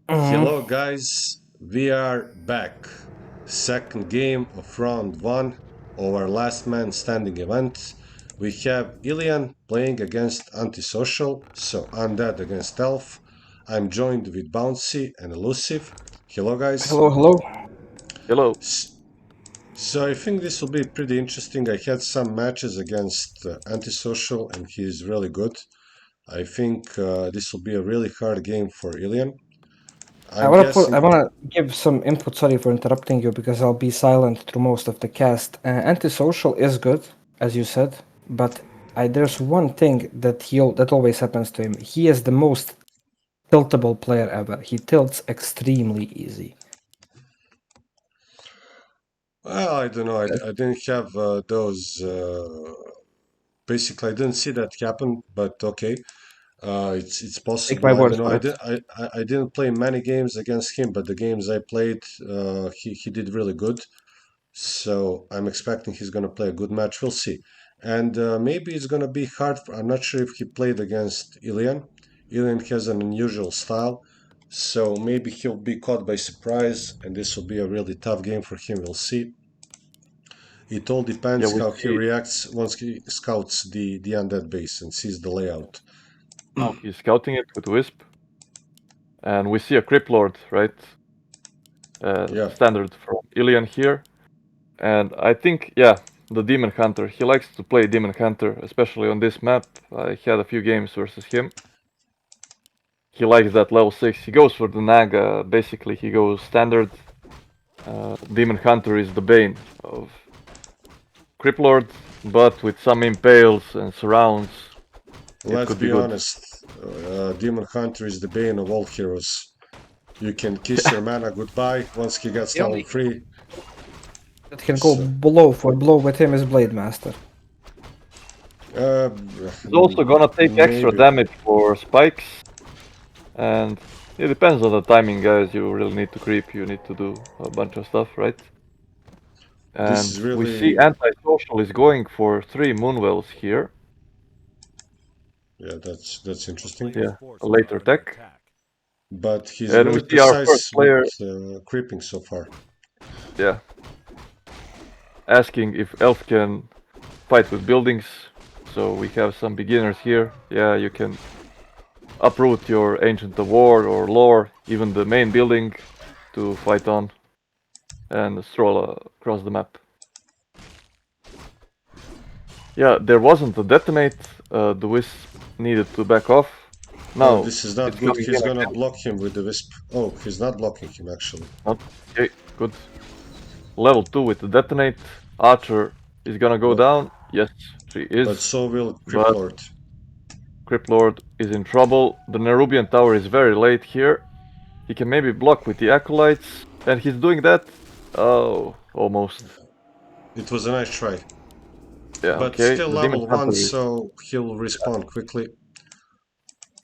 Hello, guys. We are back. Second game of round one of our last man standing event. We have Ilian playing against Antisocial, so Undead against Elf. I'm joined with Bouncy and Elusive. Hello, guys. Hello, hello. Hello. So I think this will be pretty interesting. I had some matches against Antisocial, and he's really good. I think this will be a really hard game for Ilian. I I'm wanna put. I guessing. wanna give some input. Sorry for interrupting you because I'll be silent through most of the cast. Antisocial is good, as you said, but there's one thing that always happens to him. He is the most tiltable player ever. He tilts extremely easy. Well, I don't know. I didn't have those. Basically, I didn't see that happen. But okay, it's Take my possible. I word don't know. for it. I didn't play many games against him, but the games I played, he did really good. So I'm expecting he's gonna play a good match. We'll see. And maybe it's gonna be hard. I'm not sure if he played against Ilian. Ilian has an unusual style, so maybe he'll be caught by surprise, and this will be a really tough game for him. We'll see. It all Yeah, depends we how he see reacts once he scouts the undead base and sees the layout. now he's scouting it with Wisp, and we see a Crypt Lord, right? Yeah, Standard from Ilian here, and I think, yeah, the Demon Hunter. He likes to play Demon Hunter, especially on this map. I had a few games versus him. He likes that level 6. He goes for the Naga. Basically, he goes standard. Demon Hunter is the bane of Crypt Lord, but with some impales and surrounds, it let's could be be good. honest. Demon Hunter is the bane of all heroes. You can kiss your mana goodbye once he gets The level only 3. that can go So, blow for blow with him is Blade Master. uh, He's also gonna take extra maybe. damage for spikes, and it depends on the timing, guys. You really need to creep, you need to do a bunch of stuff, right? This And is we see really. Antisocial is going for 3 Moonwells here. Yeah, that's interesting. Yeah, a later tech. But he's And we really see our first precise with player, creeping so far. yeah, asking if Elf can fight with buildings. So we have some beginners here. Yeah, you can uproot your Ancient of War or Lore, even the main building, to fight on and stroll across the map. Yeah, there wasn't a detonate. The Wisp needed to back off. Oh, Now this is not it's good. coming in He's gonna again. block him with the wisp. Oh, he's not blocking him actually. Not okay. Good. Level 2 with the detonate. Archer is gonna go But down. Yes, she but is. so will But Cryptlord. Crypt Lord is in trouble. The Nerubian Tower is very late here. He can maybe block with the Acolytes. And he's doing that. Oh, almost. It was a nice try. Yeah, But okay. still The Demon level 1, Hunter is. so he'll respawn quickly.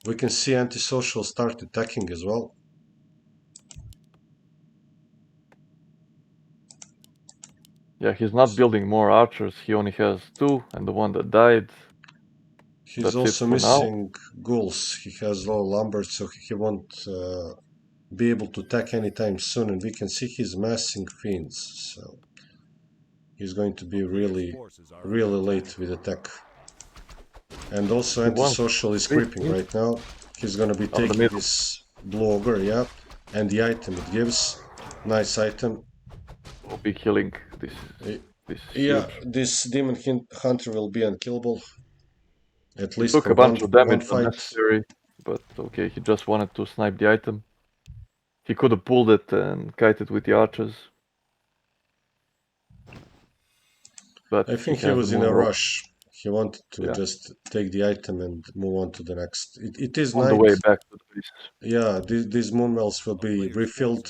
We can see Antisocial start attacking as well. Yeah, he's not building more archers. He only has 2, and the one that died. He's That's it also for now. missing ghouls. He has low lumber, so he won't be able to attack anytime soon. And we can see he's massing fiends, so he's going to be really, really late with attack. And also He wants Antisocial is 3 creeping fiends right now. He's gonna be on the taking middle. this Blue Ogre, yeah. And the item it gives. Nice item. Will be killing. This Eh, this is Yeah, huge. this Demon Hunter will be unkillable. At He least took for a bunch of one damage fight. unnecessary, but okay, he just wanted to snipe the item. He could have pulled it and kited with the archers, but I he think he has the was in moon a roll. rush. He wanted to Yeah, just take the item and move on to the next. It is on the night. way back to the base. Yeah, these moonwells will be refilled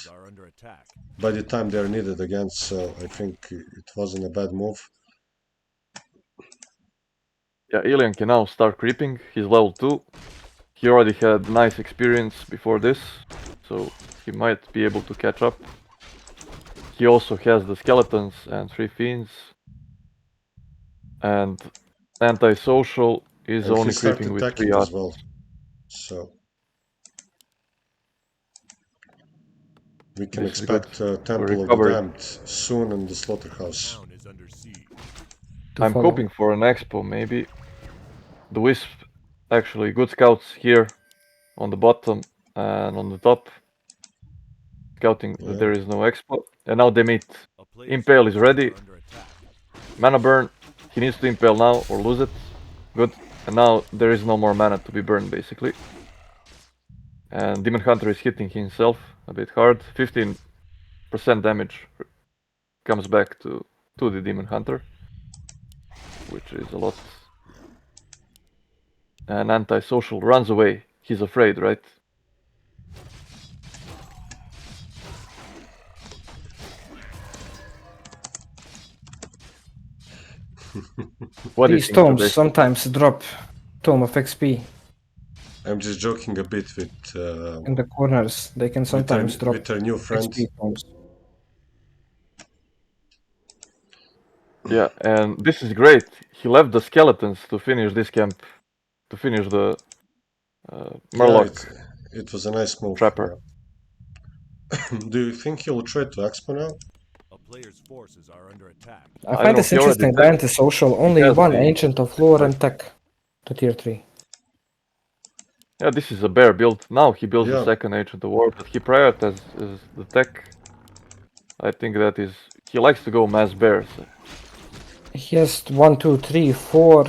by the time they're needed again, so I think it wasn't a bad move. Yeah, Alien can now start creeping. He's level 2. He already had nice experience before this, so he might be able to catch up. He also has the skeletons and 3 fiends. And antisocial is And he only started creeping with 3 attacking as archers. well. So We can This is good. expect Temple of the recovery. Damned soon in the slaughterhouse. I'm follow. hoping for an expo, maybe. The Wisp, actually, good scouts here on the bottom and on the top. Scouting that there is no expo. And now they meet. Impale is ready. Mana burn. He needs to impale now or lose it. Good. And now there is no more mana to be burned, basically. And Demon Hunter is hitting himself a bit hard. 15% damage comes back to the Demon Hunter, which is a lot. And Antisocial runs away. He's afraid, right? What do you These think, tomes Jubei? sometimes drop tome of XP I'm just joking a bit with in the corners. They can sometimes drop with our new friend. XP tomes. Yeah, and this is great. He left the skeletons to finish this camp, to finish the Murloc Yeah, it was a nice move. Trapper. Yeah. Do you think he'll try to expo now? A player's forces are under attack. I don't find know this if he already interesting. The said. anti-social, only has one the- Ancient of Lore and Tech to tier 3. Yeah, this is a bear build. Now he builds the Yeah. second Ancient of War, but he prioritizes the tech. I think that is... He likes to go mass bears. He has 1, 2, 3, 4,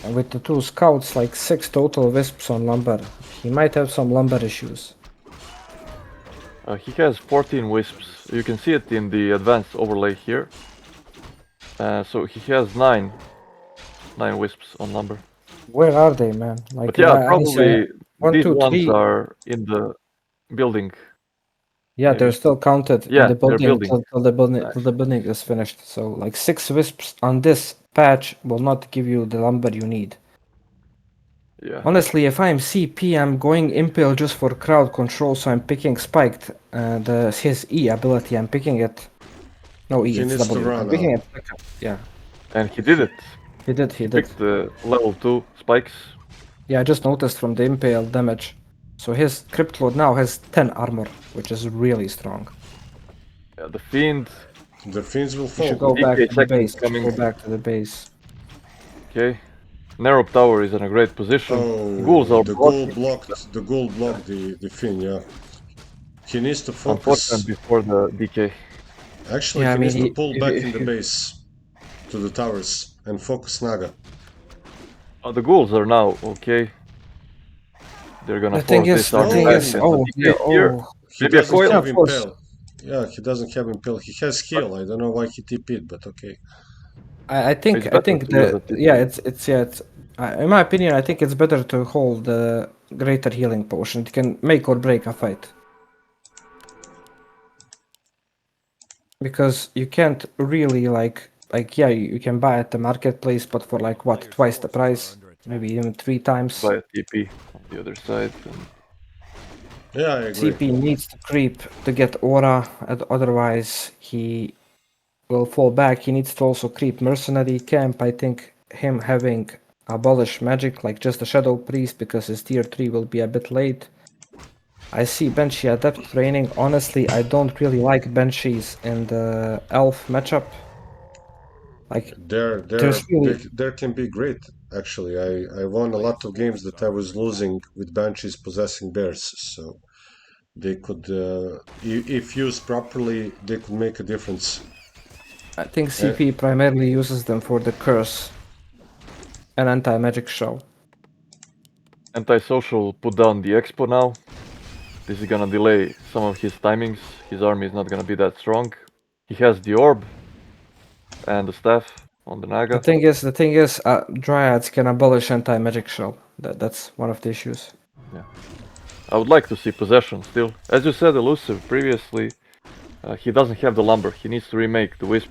and with the 2 scouts, like 6 total wisps on lumber. He might have some lumber issues. He has 14 wisps. You can see it in the advanced overlay here. So he has 9 wisps on lumber. Where are they, man? Like, But yeah, I say probably 1, these 2, ones 3. are in the building. Yeah, maybe. they're still counted Yeah, in the they're building building. till the building is finished. So like 6 wisps on this patch will not give you the lumber you need. Yeah. Honestly, if I'm CP, I'm going Impale just for crowd control, so I'm picking Spiked. His E ability, I'm picking it. No E, He it's needs to W. run I'm picking now. it second. Yeah, And he did it. he did. He picked the level 2 spikes. Yeah, I just noticed from the Impale damage. So his Crypt Lord now has 10 armor, which is really strong. Yeah, the Fiend. The Fiends will You fall. should go DK back to the second base. coming. Go back to the base. Okay. Narrow Tower is in a great position. Ghouls Oh, are the blocking. ghoul blocked the Fiend, yeah. He needs to focus. Unfortunate before the DK. Actually, Yeah, he I mean, needs to he- pull if- back if in the you- base to the towers and focus Naga. The ghouls are now okay. They're gonna The thing force is, this the army thing back. is, And oh, the yeah, DK here. oh. He Maybe a doesn't coil? have Yeah, of course. Impale. Yeah, he doesn't have Impale. He has heal. I don't know why he TP'd, but okay. I think It's I better think to use the it. yeah it's in my opinion I think it's better to hold the greater healing potion. It can make or break a fight because you can't really like yeah you can buy at the marketplace but for like what twice the price, maybe even 3 times. By a TP on the other side. And Yeah, I agree. CP needs to creep to get aura, otherwise he will fall back. He needs to also creep mercenary camp. I think him having abolish magic like just a shadow priest because his tier 3 will be a bit late. I see Banshee adept training. Honestly, I don't really like Banshees in the elf matchup. Like there's really There can be great. Actually, I won a lot of games that I was losing with Banshees possessing bears, so they could, if used properly, they could make a difference. I think CP primarily uses them for the curse and anti-magic show. Antisocial put down the expo now. This is gonna delay some of his timings. His army is not gonna be that strong. He has the orb and the staff on the Naga. The thing is, dryads can abolish anti-magic show. That's one of the issues. I would like to see possession still. As you said, Elusive previously, he doesn't have the lumber. He needs to remake the wisp.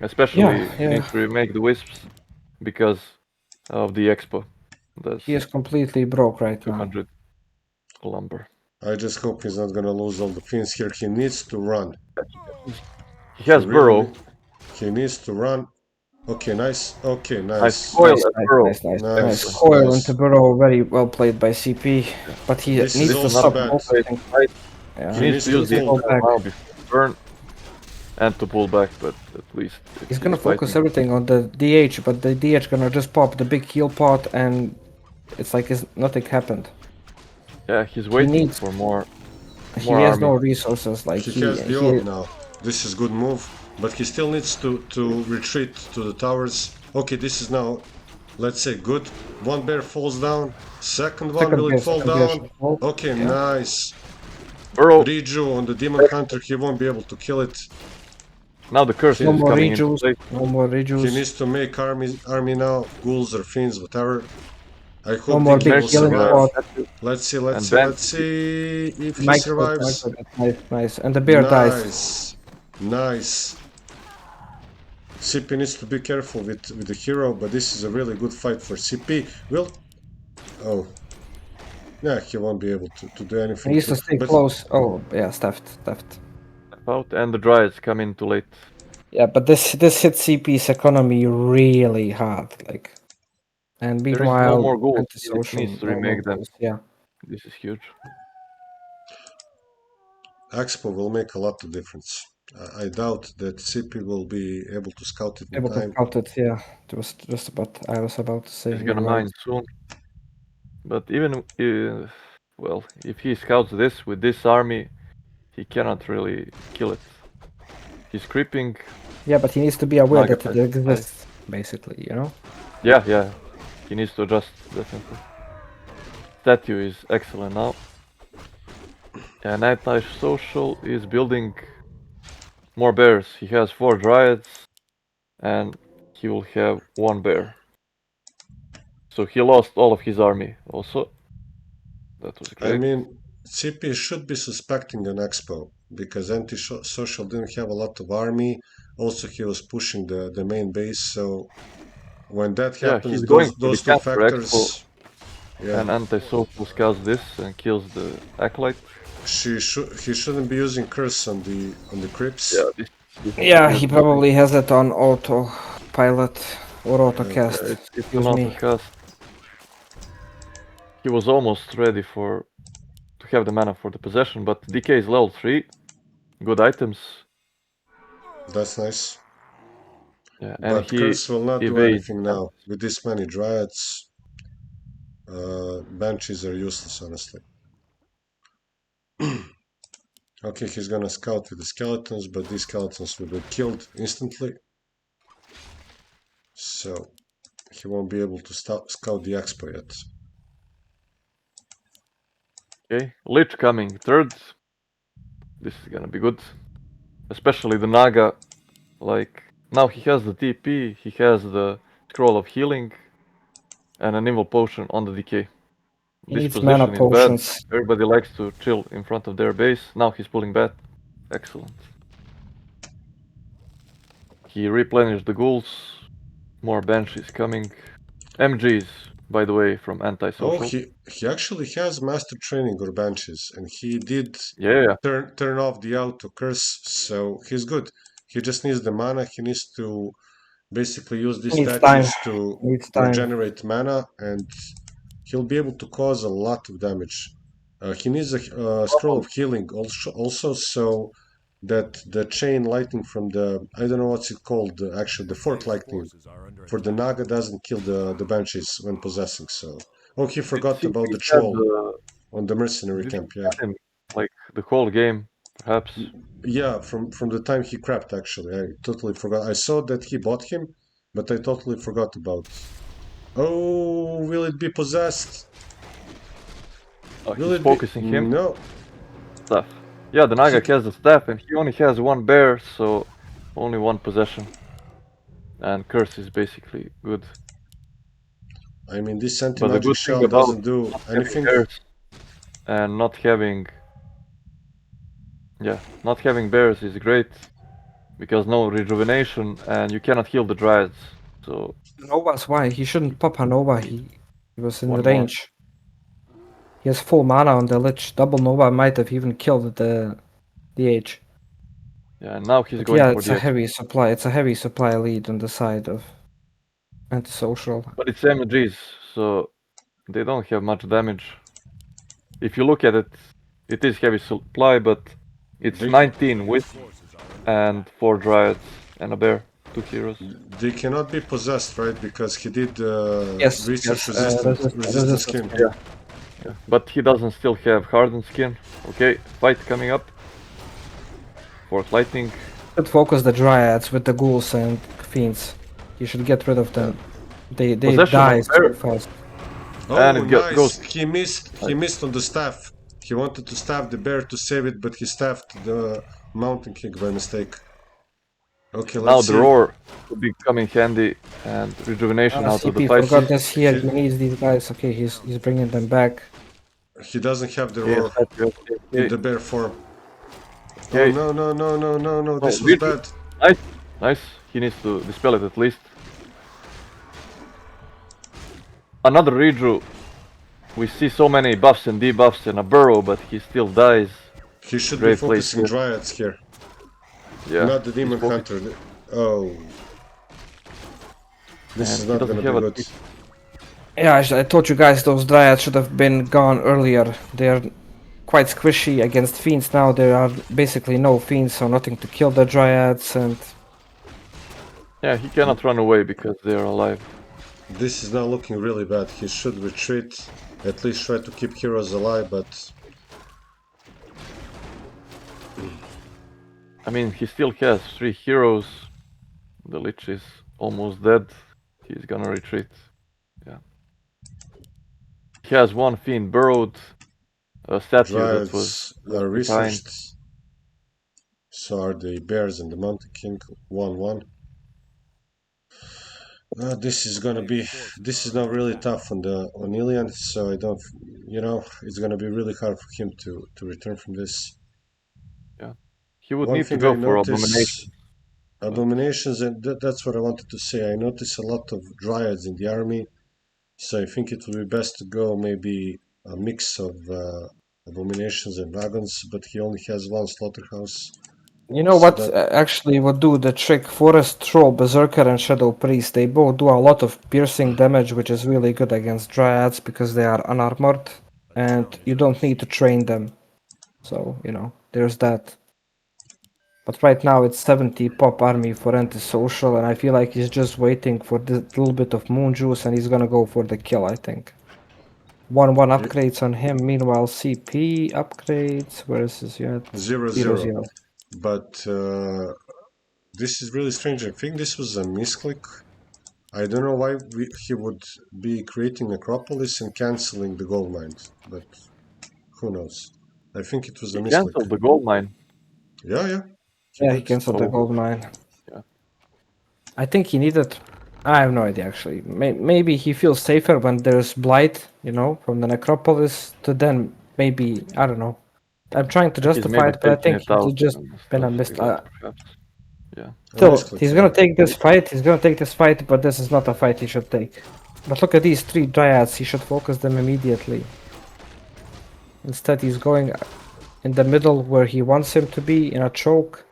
Especially, he needs to remake the wisps because of the expo. That's He is completely broke right now. 200 lumber. I just hope he's not gonna lose all the Fiends here. He needs to run. He has burrow. He needs to run. Okay, nice. Okay, Nice nice. coil and burrow. Nice coil into burrow, very well played by CP. But he This is needs to also stop bad. focusing. Yeah. He needs to use the pull intel back. now before turn and to pull back, but at least if He's gonna focus fighting. everything on the DH, but the DH gonna just pop the big heal pot, and it's like nothing happened. Yeah, he's waiting needs- for more He army. has no resources. Like He has the ult now. This is good move, but he still needs to retreat to the towers. Okay, this is now, let's say, good. One bear falls down. Second one, will it fall down? Okay, Yeah. nice. Burrow. Riju on the Demon Hunter, he won't be able to kill it. Now the curse No is more coming into rejuice. play. No more He rejuice. needs to make army now, ghouls or fiends, whatever. I No hope more DK big will healing survive. pot. Let's see, let's And see, Ben- let's see if he Mike survives. Nice. And the bear dies. Nice, nice. CP needs to be careful with the hero, but this is a really good fight for CP. Will, oh, yeah, he won't be able to do anything. He needs to stay But close. Oh, yeah, stuffed. Out and the Dryads come in too late. Yeah, but this hit CP's economy really hard. Like, and There is meanwhile, no more goals. He antisocial, needs to no more remake them. goals. Yeah. This is huge. Expo will make a lot of difference. I doubt that CP will be able to scout it in Able to time. scout it, yeah. It was just about I was about to say. He's You're gonna right. mine soon. But even well, if he scouts this with this army, he cannot really kill it. He's creeping. Yeah, but he needs to be aware Naga that it exists, basically, you know? Yeah. He needs to adjust, definitely. Statue is excellent now. And Antisocial is building more bears. He has 4 Dryads, and he will have 1 bear. So he lost all of his army also. That was great. I mean, CP should be suspecting an Expo because Antisocial didn't have a lot of army. Also, he was pushing the main base, so when that happens, he's going for those the two counter factors. Expo, Yeah, and Antisocial scouts this and kills the Acolyte. he shouldn't be using curse on the crypts. This Yeah, he probably has it on autopilot or autocast. it's Excuse an me. autocast. He was almost ready to have the mana for the possession, but DK is level 3. Good items. That's nice. Yeah, and But he curse will not do evades. anything now. With this many dryads, banshees are useless, honestly. Okay, he's gonna scout with the skeletons, but these skeletons will be killed instantly. So he won't be able to scout the expo yet. Okay, Lich coming third. This is gonna be good. Especially the Naga. Like, now he has the TP, he has the Scroll of Healing, and an Evil Potion on the DK. He This needs mana position is bad. potions. Everybody likes to chill in front of their base. Now he's pulling back. Excellent. He replenished the ghouls. More banshees coming. MGs, by the way, from Antisocial. Oh, he actually has master training or banshees, and he did Yeah. turn off the auto curse, so he's good. He just needs the mana. He needs to basically use these Needs time. statues to Needs time. regenerate mana, and he'll be able to cause a lot of damage. He needs a scroll of healing also, so that the chain lightning from the, I don't know what's it called, actually the fork lightning for the Naga doesn't kill the banshees when possessing. So, oh, he forgot about the troll on the mercenary camp. Yeah, Like the whole game, perhaps. yeah. From the time he crapped, actually, I totally forgot. I saw that he bought him, but I totally forgot about. Oh, will it be possessed? He's focusing him. No. Staff. Yeah, the Naga has the staff, and he only has 1 bear, so only 1 possession. And curse is basically good. I mean, this But the anti-magic good shell thing about doesn't do anything. Bears and not having bears is great because no rejuvenation and you cannot heal the dryads. So Nova's why? He shouldn't pop a Nova. He was in One the range. He has full mana on the Lich. Double Nova might have even killed the DH. yeah, and now he's But going yeah, for it's the a heavy supply. It's a heavy supply lead on the side of Antisocial. But it's MGs, so they don't have much damage. If you look at it, It is heavy supply, but it's They, 19 with and 4 dryads and a bear, 2 heroes. they cannot be possessed, right? Because he did Yes, research yes, resistant skin. yeah. Yeah. But he doesn't still have hardened skin. Okay, fight coming up. Fourth lightning. Should focus the dryads with the ghouls and fiends. You should get rid of them. They Possession die of so bear. fast. And Oh, it nice! goes. He missed. He missed on the staff. He wanted to staff the bear to save it, but he staffed the mountain king by mistake. Okay, Now let's the see. roar could be coming handy and rejuvenation out of the CP, fight. for goodness here, he- he needs these guys. Okay, he's bringing them back. He doesn't have the Okay, roar in the bear form. Oh Okay. no no no no no no! This Oh, was Reju. bad. Nice, nice. He needs to dispel it at least. Another Reju. We see so many buffs and debuffs and a burrow, but he still dies. He should be Great place focusing here. dryads here, Yeah. not the demon he's focused. hunter. Oh, this And is he not doesn't gonna be have a good. Yeah, I told you guys those dryads should have been gone earlier. They're quite squishy against fiends now. There are basically no fiends, so nothing to kill the dryads, and Yeah, he cannot run away because they are alive. This is now looking really bad. He should retreat, at least try to keep heroes alive, but I mean, he still has 3 heroes. The Lich is almost dead. He's gonna retreat. Yeah. He has 1 fiend burrowed. A statue that was dryads are left behind. researched. So are the bears and the mountain king. 1-1. This is gonna be. This is not really tough on Ilian, so I don't. You know, it's gonna be really hard for him to return from this. Yeah. He would One need to thing go I for notice, abomination. abominations, and that's what I wanted to say. I notice a lot of dryads in the army, so I think it would be best to go maybe a mix of abominations and wagons. But he only has 1 slaughterhouse. you know So what that actually would do the trick? Forest Troll, Berserker, and Shadow Priest. They both do a lot of piercing damage, which is really good against dryads because they are unarmored, and you don't need to train them. So you know, there's that. But right now it's 70 pop army for antisocial, and I feel like he's just waiting for this little bit of moon juice, and he's gonna go for the kill, I think. 1-1 upgrades on him. Meanwhile, CP upgrades. Where is his unit? 0-0. But this is really strange. I think this was a misclick. I don't know why he would be creating Necropolis and canceling the gold mines, but who knows? I think it was a He misclick. canceled the gold mine. Yeah. Yeah, he did. canceled the gold mine. Yeah. I think he needed. I have no idea actually. Maybe he feels safer when there's blight, you know, from the necropolis. To then maybe I don't know. I'm trying to He's justify maybe it, but I taking think it out he just and been a stuff mist. like that, perhaps. Yeah. Still, misclick, he's yeah. gonna take this fight. He's gonna take this fight, but this is not a fight he should take. But look at these 3 dryads. He should focus them immediately. Instead, he's going in the middle where he wants him to be, in a choke.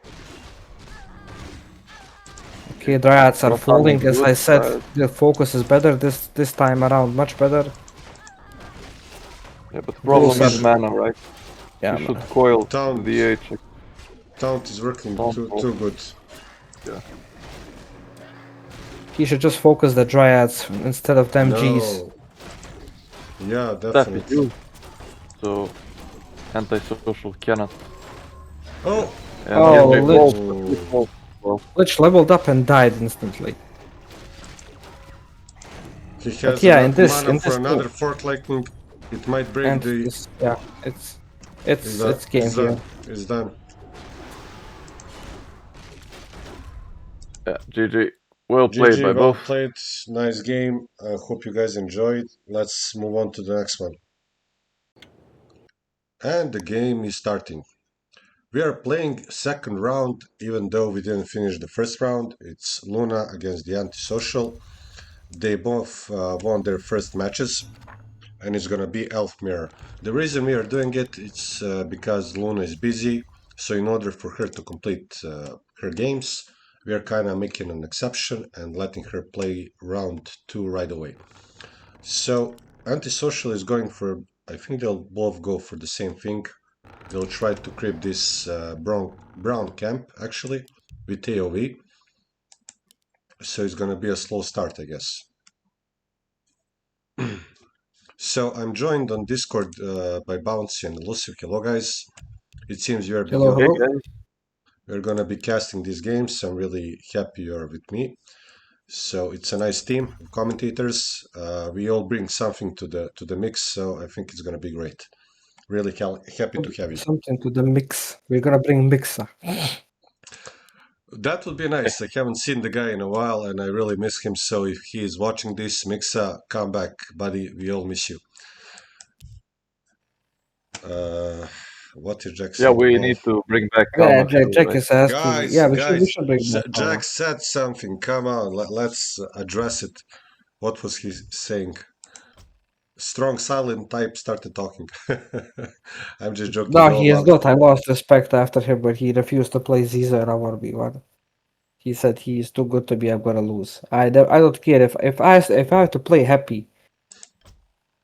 Okay, dryads are Not falling. only As good, I said, but- the focus is better this time around, much better. Yeah, but the problem Those is are- mana, right? Yeah, You should coil Taunt. the DH. Taunt is working Taunt too roll. good. Yeah. he should just focus the dryads instead of them Gs. No. Yeah, Staff is definitely. used. So antisocial cannot. Oh, And Oh, they Lich. roll. Well, Lich leveled up and died instantly. he has yeah, in enough this- mana in for this another too. Fork Lightning. It might break And the. this, yeah, it's game It's here. done. It's done. yeah, GG. Well played GG, by well both. played. Nice game. I hope you guys enjoyed. Let's move on to the next one. And the game is starting. We are playing second round, even though we didn't finish the first round. It's Luna against the Antisocial. They both won their first matches, and it's gonna be Elf Mirror. The reason we are doing it is because Luna is busy, so in order for her to complete her games, we are kind of making an exception and letting her play round 2 right away. So Antisocial is going for, I think they'll both go for the same thing, They'll try to creep this brown camp, actually, with AoV. So it's gonna be a slow start, I guess. So I'm joined on Discord by Bouncy and Elusive. Hello, guys. It seems you're Hello, beyond. Hey hello. guys. We're gonna be casting these games. I'm really happy you're with me. So it's a nice team of commentators. We all bring something to the mix, so I think it's gonna be great. Really happy to have you. Something to the mix. We're gonna bring mixer. That would be nice. I haven't seen the guy in a while, and I really miss him. So if he is watching this, Mixa, come back, buddy. We all miss you. What is Jack Yeah, saying? we Oh, need to bring back Yeah, Kalma too, Jack right? is asking. guys, Yeah, we guys, should bring back Jack Alma. said something. Come on, let's address it. What was he saying? Strong silent type started talking. I'm just joking. No, Go he is about it. not. I lost respect after him, but he refused to play Ziza in our B1. He said he is too good to be. I'm gonna lose. I don't care if I have to play happy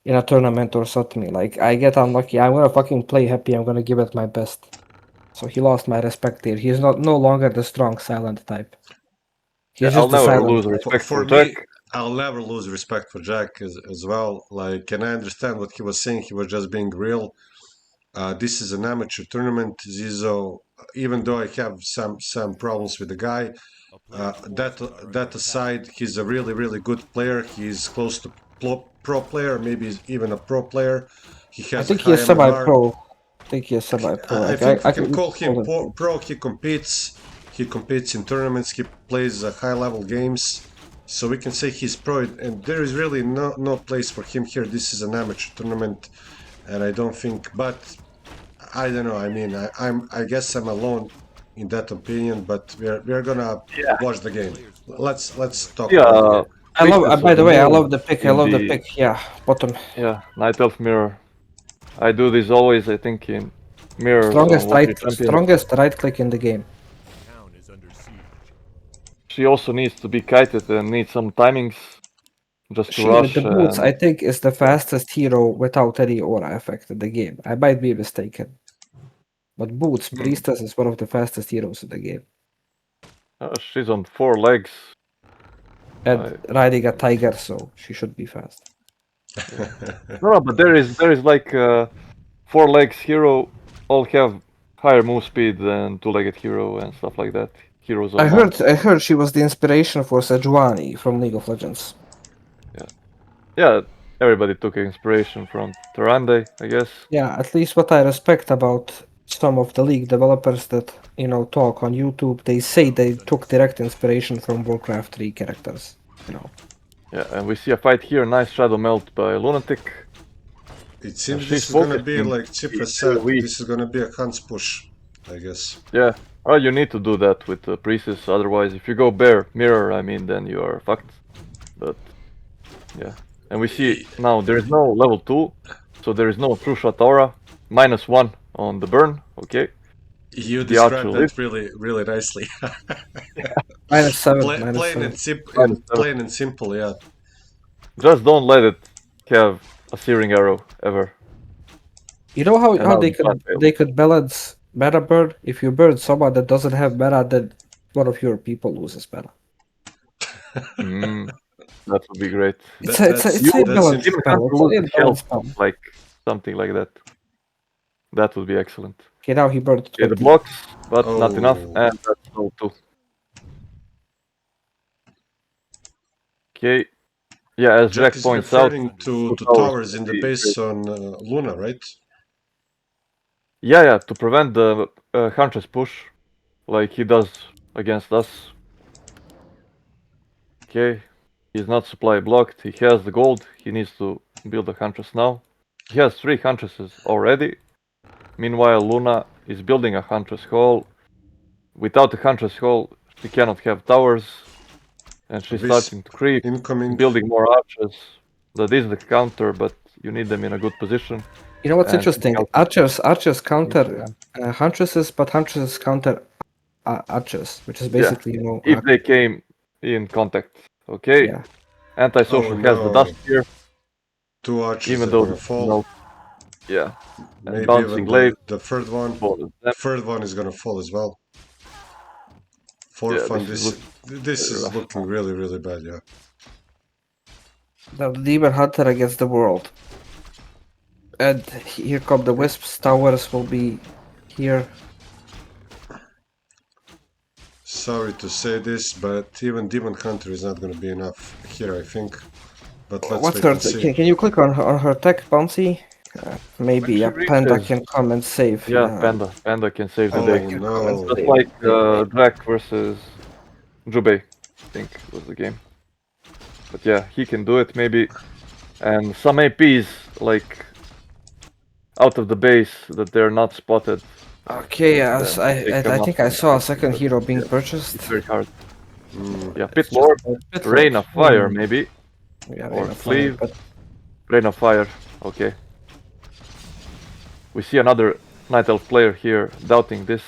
in a tournament or something. Like I get unlucky, I'm gonna fucking play happy. I'm gonna give it my best. So he lost my respect here. He's no longer the strong silent type. Yeah, He's I'll just the never silent lose type. respect For for Jack. me, I'll never lose respect for Jack as well. Like, can I understand what he was saying? He was just being real. This is an amateur tournament, Zizo. Even though I have some problems with the guy, A player's that forces are under that attack. aside, he's a really good player. He's close to pro player, maybe even a pro player. He I has a think he high is MMR. semi-pro. I think he is semi-pro. I Like think we I can could call him call him pro. pro. He competes. He competes in tournaments. He plays high level games. So we can say he's pro. And there is really no place for him here. This is an amateur tournament, and I don't think. But I don't know. I mean, I guess I'm alone in that opinion. But we're gonna Yeah. watch the game. Let's talk Yeah, about the game. I love. Priestess By of the the way, I Moon love the pick. I in love the the pick. Yeah, bottom. Night Elf mirror. I do this always. I think in mirrors on Warcraft Champion. Strongest right click in the game. Town is under siege. She also needs to be kited and needs some timings just to She with rush. the boots, And I think, is the fastest hero without any aura effect in the game. I might be mistaken, but boots priestess is one of the fastest heroes in the game. She's on 4 legs. And riding a tiger, so she should be fast. No, but there is like 4 legs hero all have higher move speed than 2-legged hero and stuff like that. Heroes on mount. I heard she was the inspiration for Sejuani from League of Legends. Yeah, everybody took inspiration from Tyrande, I guess. Yeah, at least what I respect about some of the League developers that, talk on YouTube, they say they took direct inspiration from Warcraft 3 characters, Yeah, and we see a fight here. Nice shadow melt by Lunatic. It seems She's this is gonna be focusing like Tsifra the said. AoE. This is gonna be a Hans push, I guess. Yeah. Oh, you need to do that with the priestess. Otherwise, if you go bare mirror, I mean, then you are fucked. But yeah, and we see now there is no level 2, so there is no true shot aura. -1 on the burn. Okay. You The archer described lives. that really nicely. -7, Plain and simple, yeah. Just don't let it have a searing arrow ever. You know how now they the black they could balance meta burn? If you burn someone that doesn't have meta, then one of your people loses meta. That would be great. It's That's a balance Demon spell. Hunter It's a loses balance health, spell. like something like that. That would be excellent. Okay, now he burned Okay, the 20. blocks, but not enough, Oh. and that's low too. Okay. Yeah, as Jack Jack is points out, referring to towers towers in would the be base great. on Luna, right? Yeah, to prevent the Huntress push, like he does against us. Okay, he's not supply blocked, he has the gold, he needs to build a Huntress now. He has 3 Huntresses already. Meanwhile, Luna is building a Huntress Hall. Without a Huntress Hall, she cannot have towers, and she's Wisp starting to creep, incoming. building more archers. That is the counter, but you need them in a good position. You know what's And interesting? Archers counter huntresses, but huntresses counter archers, which is basically, if they came in contact. Okay, yeah. Antisocial Oh, has the no. dust here, 2 archers even are though gonna fall. Yeah. And Maybe bouncing even glaive. the third one. Fall. Third one is gonna fall as well. Fourth Yeah, one, this this very is rough. looking really, really bad, yeah. The Demon Hunter against the world. And here come the Wisps. Towers will be here. Sorry to say this, but even Demon Hunter is not gonna be enough here, I think. But let's What's wait her? and see. Can you click on her tech, Bouncy? Maybe When a she Panda reaches, can come and save. yeah, Panda can save the Panda day. Oh can come and no. Just save. like Drac versus Jubei, I think was the game. But yeah, he can do it maybe. And some APs like out of the base that they're not spotted. Okay, yes, Then they come I up think I and saw a take it, second but hero being yeah, purchased. it's very hard. Yeah, It's Pit just Lord, a bit Rain hard. of Fire maybe, Yeah, or Rain of Fire, Sleeve. but Rain of Fire, okay. We see another Night Elf player here doubting this,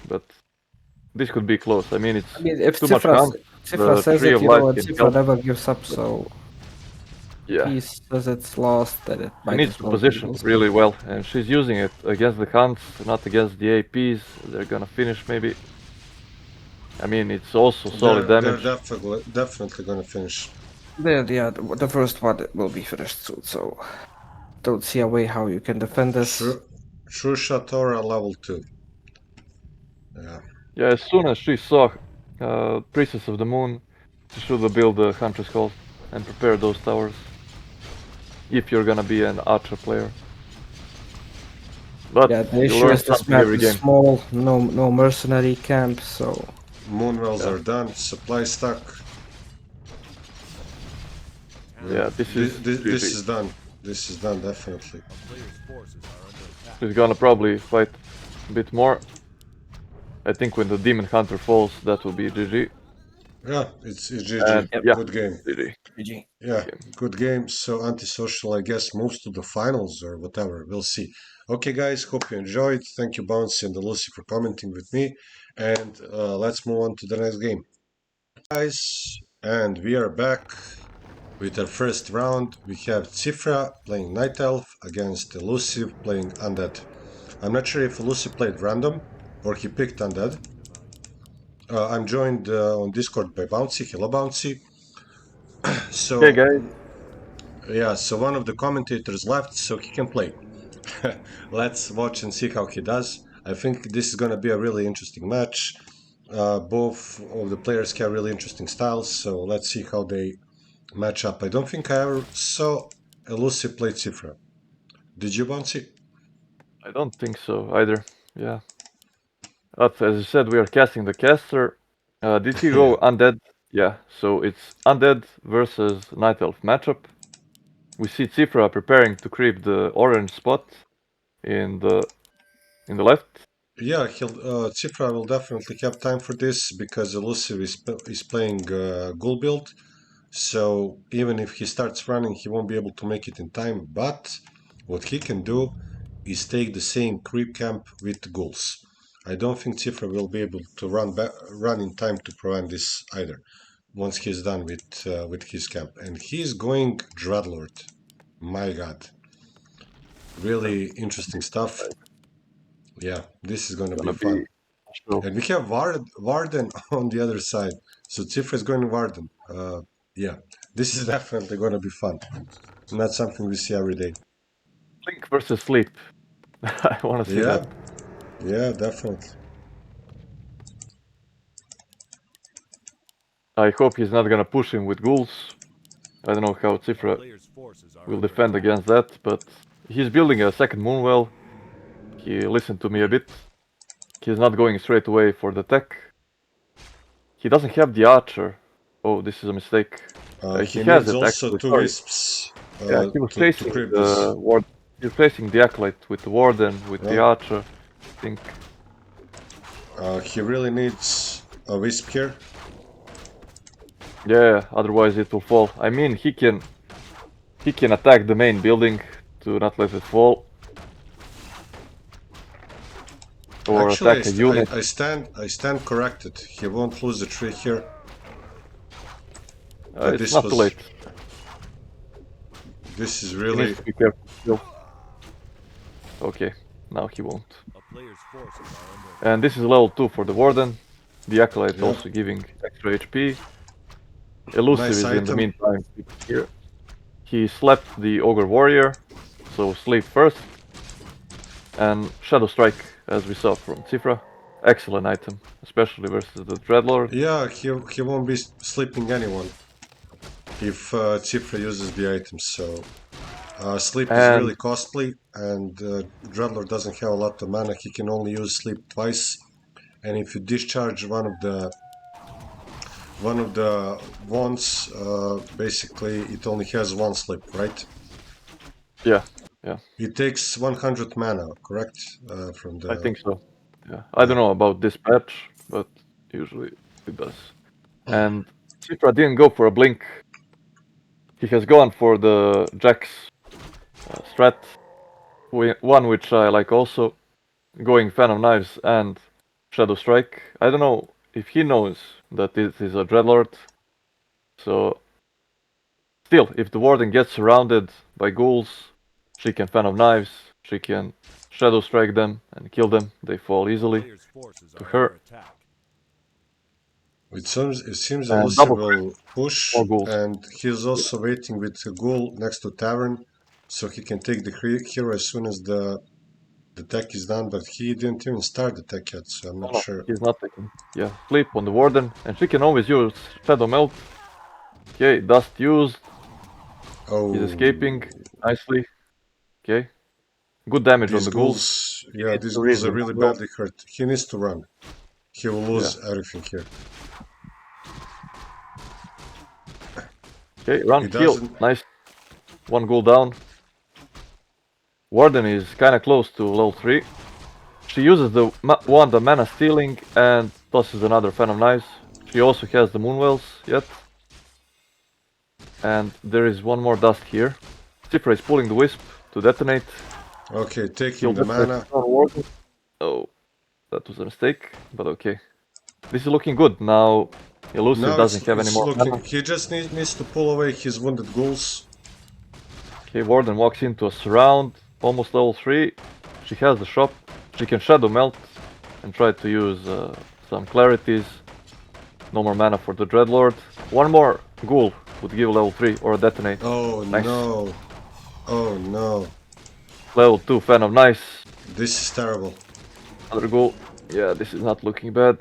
but this could be close. I mean, it's I mean, if too much harm. Tsifra The says Tree it, of Life and can Tsifra help. never gives up, so Yeah, he says it's lost, then it she might needs as to well be. position We'll see. really well, and she's using it against the Khans, not against the APs. They're gonna finish maybe. I mean, it's also solid They're damage. definitely gonna finish. Yeah, the first one will be finished soon, so don't see a way how you can defend this. True Shatora level 2. Yeah. Yeah, as soon as she saw Priestess of the Moon, she should have built the Huntress Call and prepare those towers. If you're gonna be an archer player. But Yeah, the you issue learn is this something map every is game. small, no mercenary camp, so Moonwells Yeah. are done. Supply stuck. Yeah, this is This GG. is done. This is done definitely. A player's forces are under attack. She's gonna probably fight a bit more. I think when the Demon Hunter falls, that will be GG. Yeah, it's GG. And yeah, Good game. GG. GG. Yeah, Okay. good game. So Antisocial, I guess, moves to the finals or whatever. We'll see. Okay, guys, hope you enjoyed. Thank you, Bouncy and Elusive, for commenting with me. And let's move on to the next game. Guys, and we are back with our first round. We have Tsifra playing Night Elf against Elusive playing Undead. I'm not sure if Elusive played random or he picked Undead. I'm joined on Discord by Bouncy. Hello, Bouncy. Okay, So, guys. yeah, so one of the commentators left, so he can play. Let's watch and see how he does. I think this is going to be a really interesting match. Both of the players have really interesting styles, so let's see how they match up. I don't think I ever saw Elusive play Tsifra. Did you, Bouncy? I don't think so either. Yeah. But as you said, we are casting the caster. Did he go Undead? Yeah, so it's Undead versus Night Elf matchup. We see Tsifra preparing to creep the orange spot in the left. Yeah, Tsifra will definitely have time for this because Elusive is playing Ghoul build. So even if he starts running, he won't be able to make it in time. But what he can do is take the same creep camp with ghouls. I don't think Tsifra will be able to run in time to prevent this either. Once he's done with his camp, and he's going Dreadlord. My God, really interesting stuff. Yeah, this is gonna be Gonna fun. be show. And we have Warden on the other side. So Tsifra is going Warden. Yeah, this is definitely going to be fun. Not something we see every day. Link versus Sleep. I want to see Yeah, that. yeah, definitely. I hope he's not gonna push him with ghouls. I don't know how A Tsifra player's forces are will under defend attack. against that, but he's building a second Moonwell. He listened to me a bit. He's not going straight away for the tech. He doesn't have the archer. Oh, this is a mistake. He He has needs it also actually. two Sorry. wisps Yeah, he was to chasing creep this. the ward. He was chasing the acolyte with the warden, with the Well, archer. I think. he really needs a wisp here. Yeah, otherwise it will fall. I mean, he can attack the main building to not let it fall, or Actually, attack a unit. I stand corrected. He won't lose the tree here. But It's not too late. this is He really needs to be careful still. Okay, now he won't. A player's forces are under attack. And this is level 2 for the Warden. The Acolyte Yeah. also giving extra HP. Elusive Nice is in the item. meantime here. He slept the Ogre Warrior, so sleep first. And Shadow Strike, as we saw from Tsifra. Excellent item, especially versus the Dreadlord. Yeah, he won't be sleeping anyone if Tsifra uses the items. So sleep is And really costly, and Dreadlord doesn't have a lot of mana. He can only use sleep twice, and if you discharge one of the wands, basically it only has one sleep, right? yeah, It takes 100 mana, correct? From I the think so. Yeah, I don't know about this patch, but usually it does. And Tsifra didn't go for a blink. He has gone for the Jax strat, one which I like also, going Fan of Knives and Shadow Strike. I don't know if he knows that this is a Dreadlord, so still, if the Warden gets surrounded by ghouls, she can Fan of Knives, she can Shadow Strike them and kill them, they fall A easily player's forces to are her. under attack. it seems And Elusive double will push, more ghouls. and he's also waiting with a ghoul next to Tavern, so he can take the hero as soon as the tech is done. But he didn't even start the tech yet, so I'm not No, sure. he's not taking. Yeah, sleep on the Warden, and she can always use Shadow Melt. Okay, dust used. Oh, He's escaping nicely. Okay, good damage on these the ghouls. ghouls, He yeah, needs these to ghouls are reason really as well. badly hurt. He needs to run. He will lose everything here. Okay, run, He heal. doesn't. Nice. One ghoul down. Warden is kind of close to level 3. She uses the mana stealing and tosses another Fan of Knives. She also has the Moonwells yet. And there is one more dust here. Tsifra is pulling the Wisp to detonate. Okay, taking He'll the detonate mana. on Warden. Oh, that was a mistake, but okay. This is looking good. Now Elusive Now doesn't have any it's more looking. mana. He just needs to pull away his wounded ghouls. Okay, Warden walks into a surround, almost level 3. She has the shop. She can Shadow Melt and try to use some clarities. No more mana for the Dreadlord. One more ghoul would give level 3 or a detonate. Oh Nice. no! Oh no! Level 2 Fan of Nice. This is terrible. Another ghoul. Yeah, this is not looking bad.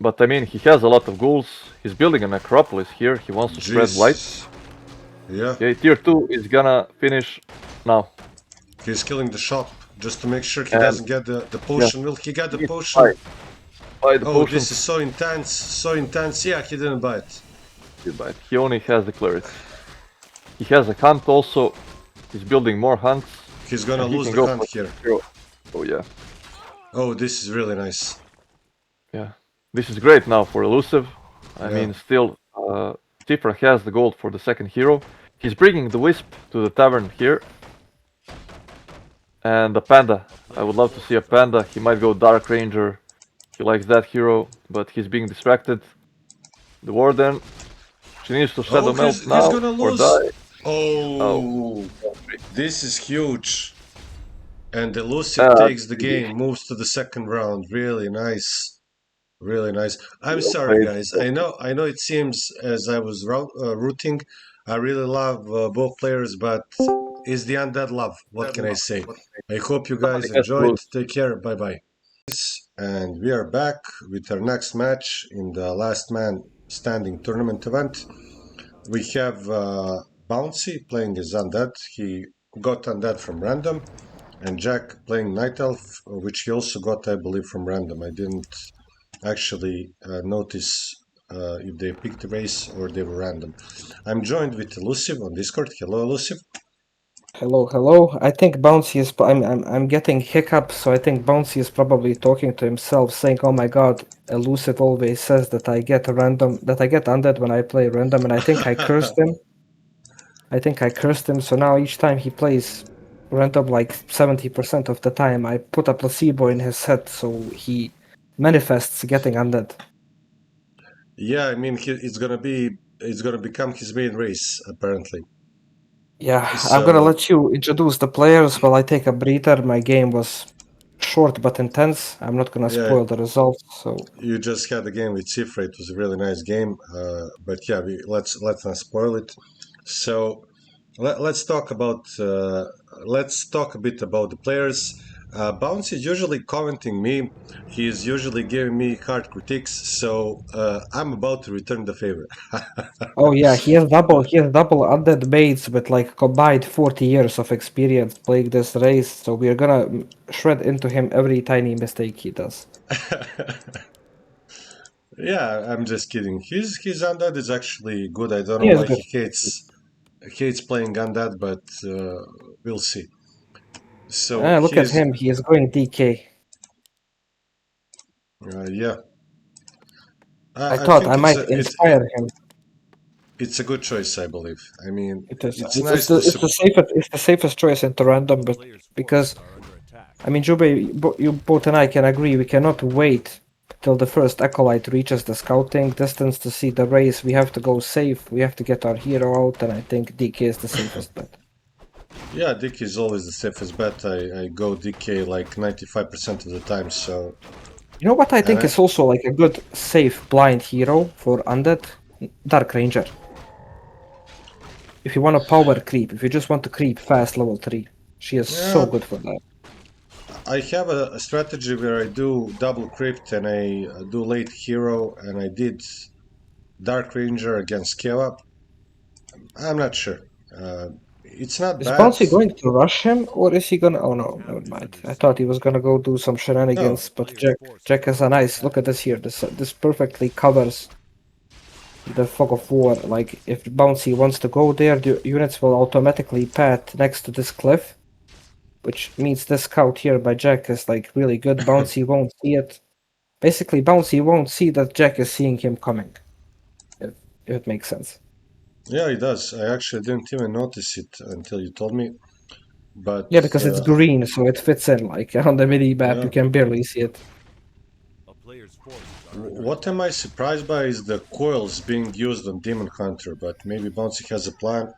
But I mean, he has a lot of ghouls. He's building a necropolis here. He wants to spread light. Jesus. Yeah, Okay, tier 2 is gonna finish now. he's killing the shop just to make sure he And doesn't get the potion. Will he get the he needs to potion? buy the Oh, this potions. is so intense. So intense. Yeah, he didn't buy it. But he only has the clarity. He has a hunt also. He's building more hunts. He's gonna And he lose can the go hunt for here. hero. Oh yeah. Oh, this is really nice. Yeah. This is great now for Elusive. I Yeah. mean, still, Tsifra has the gold for the second hero. He's bringing the Wisp to the tavern here. And the Panda. I would love to see a Panda. He might go Dark Ranger. He likes that hero, but he's being distracted. The Warden. She needs to Shadow Oh, Melt he's now gonna or lose. die. Oh. Oh, this is huge. And Elusive takes the game, moves to the second round. Really nice. Really nice. I'm Well sorry, played. guys. I know it seems as I was rooting. I really love both players, but it's the undead love. What can I say? I hope you guys Somebody has to enjoyed. lose. Take care. Bye bye. And we are back with our next match in the last man standing tournament event. We have Bouncy playing as undead. He got undead from random, and Jack playing Night Elf, which he also got, I believe, from random. I didn't actually notice if they picked the race or they were random. I'm joined with Elusive on Discord. Hello, Elusive. Hello, hello. I think Bouncy is. I'm getting hiccups, so I think Bouncy is probably talking to himself, saying, "Oh my God, Elusive always says that I get undead when I play random," and I think I cursed him. So now each time he plays random, like 70% of the time, I put a placebo in his head, so he manifests getting undead. Yeah, I mean, it's gonna become his main race apparently. Yeah, I'm gonna So let you introduce the players while I take a breather. My game was short but intense. I'm not gonna yeah, spoil the results, so you just had a game with Tsifra. It was a really nice game. But yeah, let's not spoil it. So let's talk about let's talk a bit about the players. Bouncy is usually commenting me. He is usually giving me hard critiques. So I'm about to return the favor. oh yeah, he has double undead mates with like combined 40 years of experience playing this race, so we're gonna shred into him every tiny mistake he does. Yeah, I'm just kidding. His undead is actually good. I don't He know is why good. he hates playing undead, but we'll see. So Look at him, he is going DK. yeah, I I thought think I might inspire him. it's a good choice. I believe. I mean, It is. it's nice to It's the safest choice into random, but Player's because forces are under attack. I mean, Jubei, you both and I can agree we cannot wait till the first acolyte reaches the scouting distance to see the race. We have to go safe. We have to get our hero out, and I think DK is the safest bet. Yeah, DK is always the safest bet. I go DK like 95% of the time. So You know what I and think is also like a good safe blind hero for undead? Dark Ranger. If you want to power creep, if you just want to creep fast level 3, she is so yeah, good for that. I have a strategy where I do double crypt and I do late hero and I did Dark Ranger against Keva. I'm not sure. It's not Is bad. Bouncy going to rush him, or is he gonna? Oh no, Have never mind. I defenders thought he slain. was gonna go do some No, shenanigans, but Player's forces Jack are has a under nice. Look attack. at this here. This perfectly covers the fog of war. Like if Bouncy wants to go there, the units will automatically pad next to this cliff, which means this scout here by Jack is like really good. Bouncy won't see it. Basically, Bouncy won't see that Jack is seeing him coming. If, if it makes sense. yeah, it does. I actually didn't even notice it until you told me. But Yeah, because it's green, so it fits in. Like on the mini map, you yeah, can barely see it. A player's forces are under what am attack. I surprised by is the coils being used on Demon Hunter. But maybe Bouncy has a plan.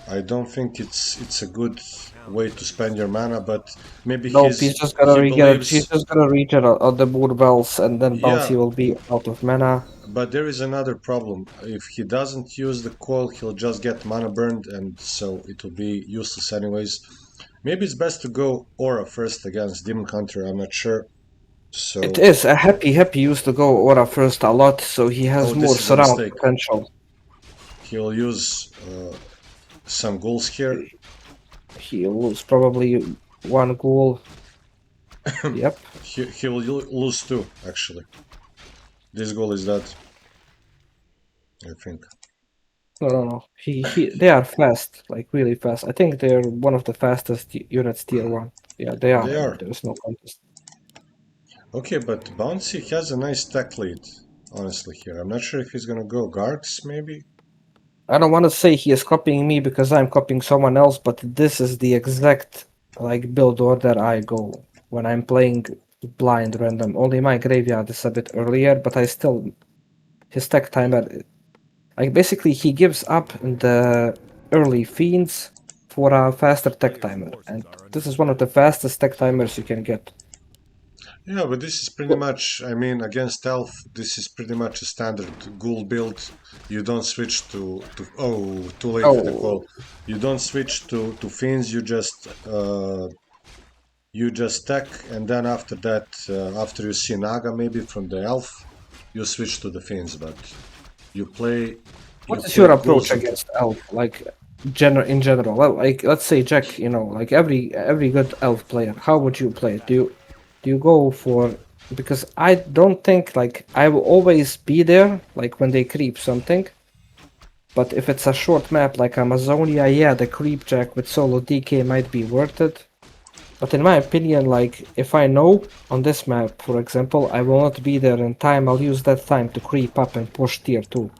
I don't think it's a good way to spend your mana. But maybe Nope, he believes. he's just gonna regenerate on the moon wells, and then Yeah, Bouncy will be out of mana. but there is another problem. If he doesn't use the coil, he'll just get mana burned, and so it will be useless anyways. Maybe it's best to go Aura first against Demon Hunter. I'm not sure. It So, is a happy used to go Aura first a lot, so he has oh, more this is a surround mistake. potential. He'll use some ghouls here. He'll lose probably one ghoul. Yep. He will lose two, actually. This ghoul is dead, I think. No. They are fast, like really fast. I think they're one of the fastest units tier 1. Yeah, they are. They I mean, are. there's no contest. Okay, but Bouncy has a nice tech lead, honestly, here. I'm not sure if he's gonna go Gargs, maybe? I don't want to say he is copying me because I'm copying someone else, but this is the exact like build order I go when I'm playing blind random. Only my graveyard is a bit earlier, but I still his tech timer like basically he gives up the early fiends for a faster tech Player's timer, forces and are under this is one of the attack. fastest tech timers you can get. Yeah, but this is pretty Well, much, I mean, against Elf, this is pretty much a standard ghoul build. You don't switch oh, too late with the oh, call. You don't switch to Fiends, you just tech, and then after that, after you see Naga maybe from the Elf, you switch to the Fiends, but you play, you what is your play approach ghouls into, against elf? Like in general, well, like let's say Jack, like every good elf player, how would you play it? Do you go for because I don't think like I will always be there like when they creep something. But if it's a short map like Amazonia, yeah, the creep Jack with solo DK might be worth it. But in my opinion, like if I know on this map, for example, I will not be there in time, I'll use that time to creep up and push tier 2.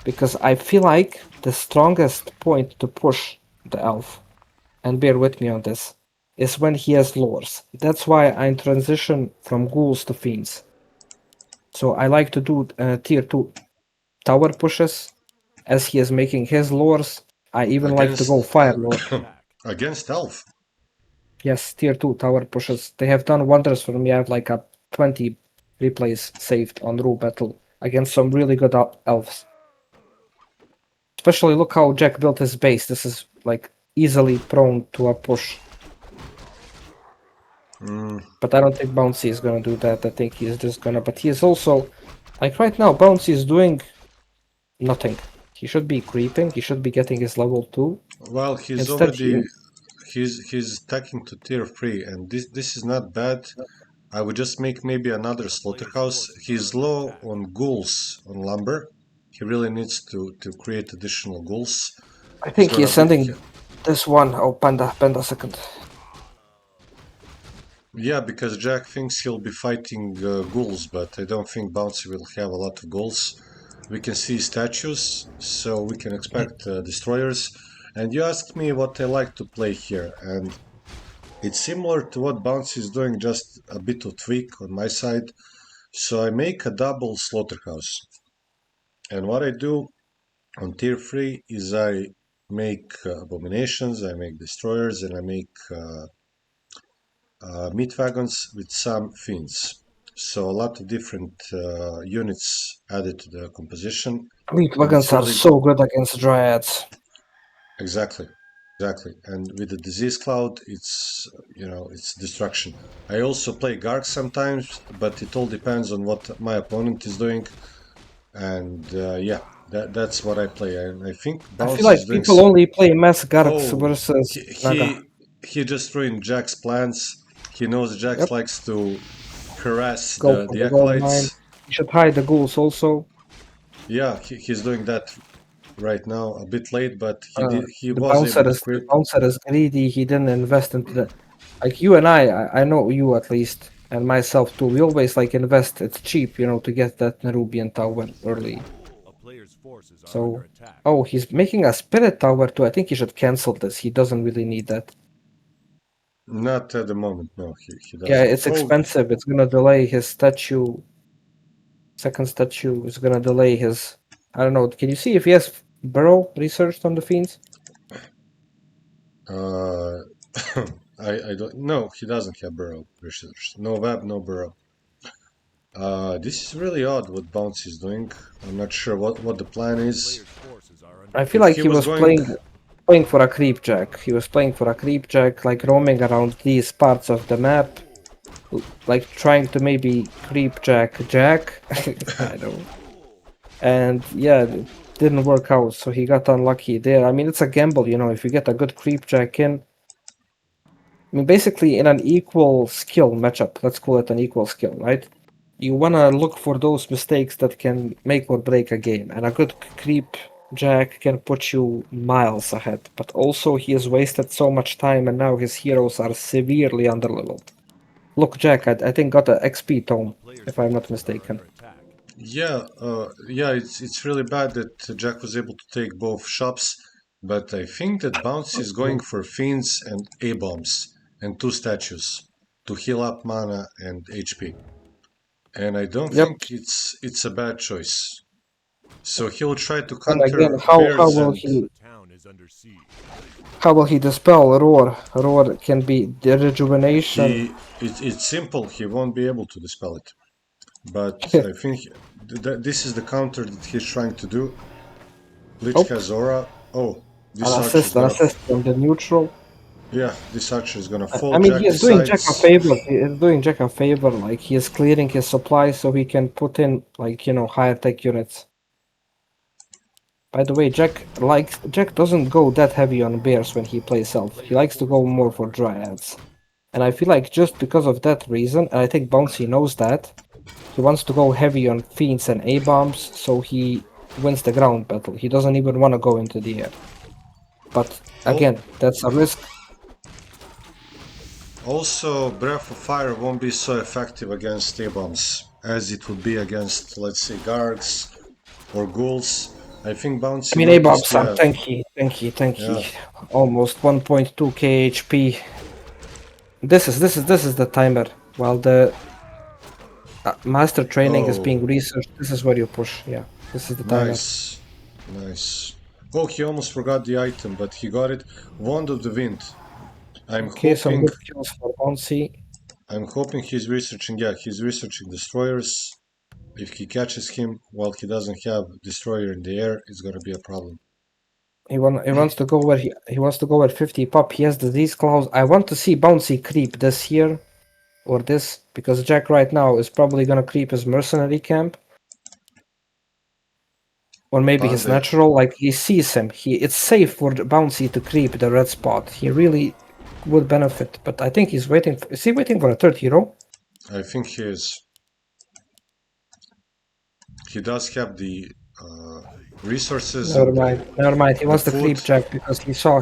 Because I feel like the strongest point to push the elf, and bear with me on this, is when he has lures. That's why I transition from ghouls to fiends. So I like to do tier 2 tower pushes as he is making his lures. I even like to go Against Fire Lord. against Elf. Yes, tier 2 tower pushes. They have done wonders for me. I have like a 20 replays saved on Rule Battle against some really good elves. Especially look how Jack built his base. This is like easily prone to a push. But I don't think Bouncy is gonna do that. I think he's just gonna. But he is also, like right now, Bouncy is doing nothing. He should be creeping. He should be getting his level 2. Well, he's Instead, already he's attacking to tier 3, and this is not bad. I would just make maybe another slaughterhouse. He's low on ghouls on lumber. He really needs to create additional ghouls. I think gonna he's sending this one. Oh, Panda second. Yeah, because Jack thinks he'll be fighting ghouls, but I don't think Bouncy will have a lot of ghouls. We can see statues, so we can expect destroyers. And you asked me what I like to play here, and it's similar to what Bouncy is doing, just a bit of tweak on my side. So I make a double slaughterhouse. And what I do on tier 3 is I make abominations, I make destroyers, and I make meat wagons with some fiends. So a lot of different units added to the composition. Meat wagons are so good against dryads. Exactly. And with the disease cloud, it's it's destruction. I also play Garg sometimes, but it all depends on what my opponent is doing. And yeah, that's what I play. And I think Bouncy I feel like is doing people only play mass Gargs versus Naga. he just ruined Jack's plans. He knows Jack likes to harass Go the acolytes. He should hide the ghouls also. Yeah, he's doing that right now, a bit late, but he the was able to creep. The bouncer is greedy. He didn't invest into the, like you and I know you at least, and myself too. We always like invest. It's cheap, to get that Nerubian tower early. So, oh, he's making a spirit tower too. I think he should cancel this. He doesn't really need that. Not at the moment, no. He doesn't. Yeah, it's expensive. It's gonna delay his statue. Second statue is gonna delay his. I don't know. Can you see if he has burrow researched on the fiends? I don't. No, he doesn't have burrow research. No web, no burrow. This is really odd what Bouncy is doing. I'm not sure what the plan is. I feel like he was playing for a creep jack. He was playing for a creep jack, like roaming around these parts of the map, like trying to maybe creep jack. I don't. And yeah, it didn't work out, so he got unlucky there. I mean, it's a gamble, if you get a good creep jack in. I mean, basically in an equal skill matchup, let's call it an equal skill, right? You wanna look for those mistakes that can make or break a game, and a good creep jack can put you miles ahead. But also he has wasted so much time, and now his heroes are severely underleveled. Look, Jack, I think got an XP tome, if I'm not mistaken. Yeah, it's really bad that Jack was able to take both shops, but I think that Bouncy is going for fiends and A-bombs and 2 statues to heal up mana and HP. And I don't think it's a bad choice. So he'll try to counter. And again, how will he dispel Roar? Roar can be the rejuvenation. It's simple. He won't be able to dispel it. But I think this is the counter that he's trying to do. Lich has aura. Oh, this assist from the neutral. Yeah, this archer is gonna fall. I mean, he is doing Jack a favor. He is doing Jack a favor. Like, he is clearing his supply so he can put in, like, higher tech units. By the way, Jack doesn't go that heavy on bears when he plays elf. He likes to go more for dryads. And I feel like just because of that reason, and I think Bouncy knows that, he wants to go heavy on fiends and A-bombs so he wins the ground battle. He doesn't even want to go into the air. But again, that's a risk. Also, Breath of Fire won't be so effective against A-bombs as it would be against, let's say, Gargs or Ghouls. I think Bouncy... I mean, A-bombs are tanky. Yeah. Almost 1.2k HP. This is the timer. While the master training is being researched, this is where you push. Yeah, this is the timer. Nice. Oh, he almost forgot the item, but he got it. Wand of the Wind. Okay, some good kills for Bouncy. I'm hoping he's researching. Yeah, he's researching destroyers. If he catches him while he doesn't have destroyer in the air, it's gonna be a problem. He wants to go where he wants to go where 50 pop. He has these claws. I want to see Bouncy creep this here or this because Jack right now is probably gonna creep his mercenary camp. Or maybe his Panda. natural, like he sees him. It's safe for Bouncy to creep the red spot. He really would benefit, but I think he's waiting. Is he waiting for a third hero? I think he is. He does have the resources. Never mind. Never mind. He wants to food. creep Jack because he saw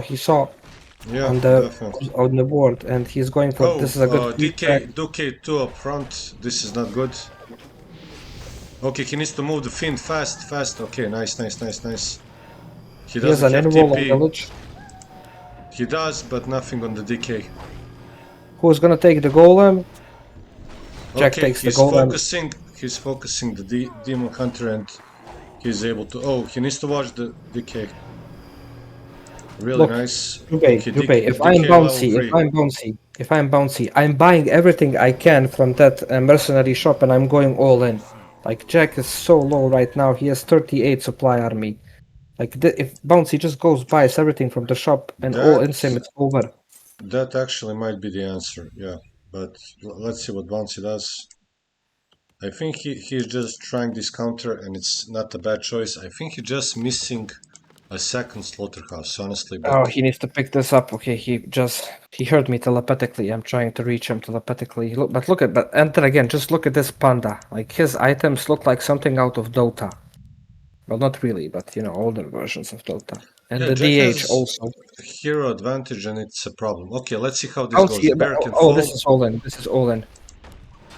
Yeah, on the definitely. on the board, and he's going for Oh, this is a good creep Jack. DK2 up front. This is not good. Okay, he needs to move the Fiend fast. Okay, nice. He He has doesn't an have invul on TP. village. He does, but nothing on the DK. Who's gonna take the golem? Jack Okay, takes the he's golem. He's focusing the Demon Hunter, and he's able to. Oh, he needs to watch the DK. Really Look, nice. Jubei, if I'm bouncy, I'm buying everything I can from that mercenary shop, and I'm going all in. Like Jack is so low right now; he has 38 supply army. Like if Bouncy just goes buys everything from the shop and all in him, it's over. That actually might be the answer, yeah. But let's see what Bouncy does. I think he's just trying this counter, and it's not a bad choice. I think he's just missing a second slaughterhouse, honestly. But Oh, he needs to pick this up. Okay, he heard me telepathically. I'm trying to reach him telepathically. And then again, just look at this panda. Like his items look like something out of Dota. Well, not really, but older versions of Dota. And yeah, the Jack DH has also. hero advantage, and it's a problem. Okay, let's see how this goes. Bouncy, The bear can fall. this is all in. This is all in.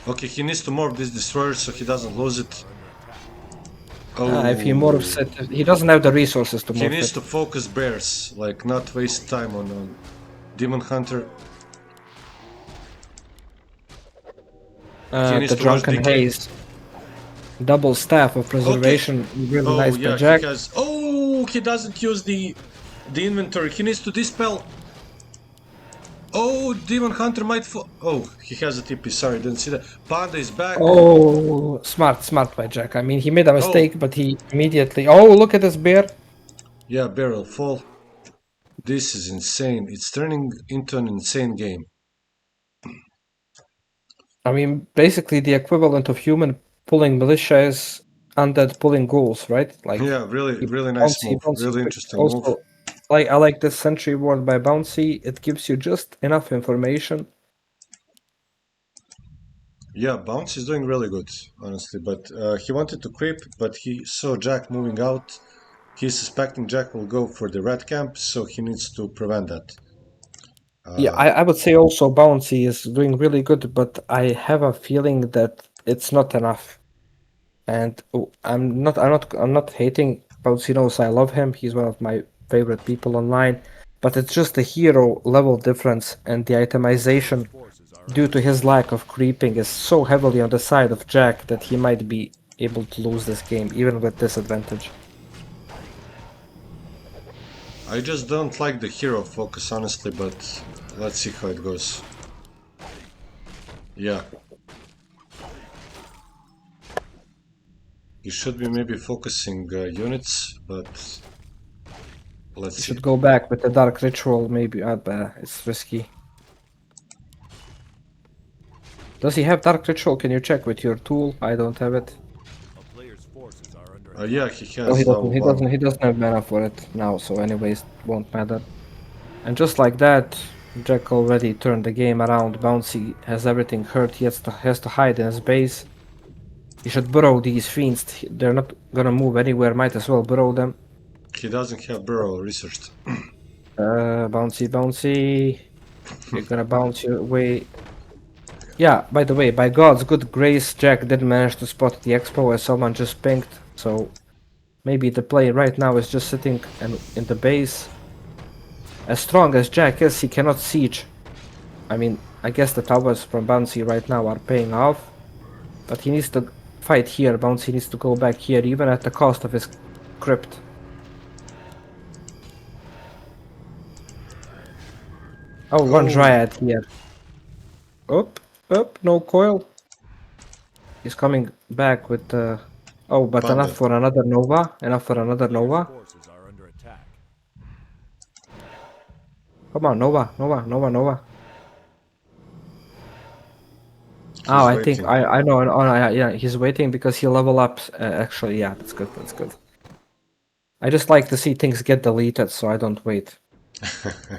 Okay, he needs to morph this destroyer so he doesn't lose it. Oh, If he morphs it, he doesn't have the resources to morph he needs it. to focus bears, like not waste time on Demon Hunter. He needs The to watch Drunken DK. Haze. Double staff of preservation. Really Oh nice yeah, by Jack. he has. Oh, he doesn't use the inventory. He needs to dispel. Oh, Demon Hunter might fall. Oh, he has a TP. Sorry, didn't see that. Panda is back. Oh, smart by Jack. I mean, he made a mistake, but he immediately. Oh, look at this bear. Yeah, barrel fall. This is insane. It's turning into an insane game. I mean, basically the equivalent of human pulling militia is undead pulling ghouls, right? Like Yeah, really nice move. Really interesting move. Also, like I like this sentry ward by Bouncy. It gives you just enough information. Yeah, Bounce is doing really good, honestly. But he wanted to creep, but he saw Jack moving out. He's suspecting Jack will go for the red camp, so he needs to prevent that. Yeah, I would say also Bouncy is doing really good, but I have a feeling that it's not enough. And I'm not hating Bouncy. Knows I love him. He's one of my favorite people online. But it's just a hero level difference, and the itemization, due to his lack of creeping, is so heavily on the side of Jack that he might be able to lose this game, even with disadvantage. I just don't like the hero focus, honestly, but let's see how it goes. Yeah. He should be maybe focusing units, but let's You see. should go back with the Dark Ritual, maybe. It's risky. Does he have Dark Ritual? Can you check with your tool? I don't have it. A player's forces are under Yeah, he has. Oh, he level doesn't. one. He doesn't have mana for it now. So, anyways, won't matter. And just like that, Jack already turned the game around. Bouncy has everything hurt. He has to hide in his base. He should burrow these fiends. They're not gonna move anywhere. Might as well burrow them. He doesn't have burrow researched. Bouncy. You're gonna bounce your way. Yeah, by the way, by God's good grace, Jack did manage to spot the expo as someone just pinged. So maybe the play right now is just sitting in the base. As strong as Jack is, he cannot siege. I mean, I guess the towers from Bouncy right now are paying off. But he needs to fight here. Bouncy needs to go back here, even at the cost of his crypt. Oh, one Oh. Dryad here. Up, no coil. He's coming back with the... Oh, but Panda. enough for another Nova. Enough for another Player's Nova. forces are under attack. Come on, Nova. Oh, He's I think waiting. I know. Yeah, he's waiting because he level up. Actually, yeah, that's good. That's good. I just like to see things get deleted, so I don't wait.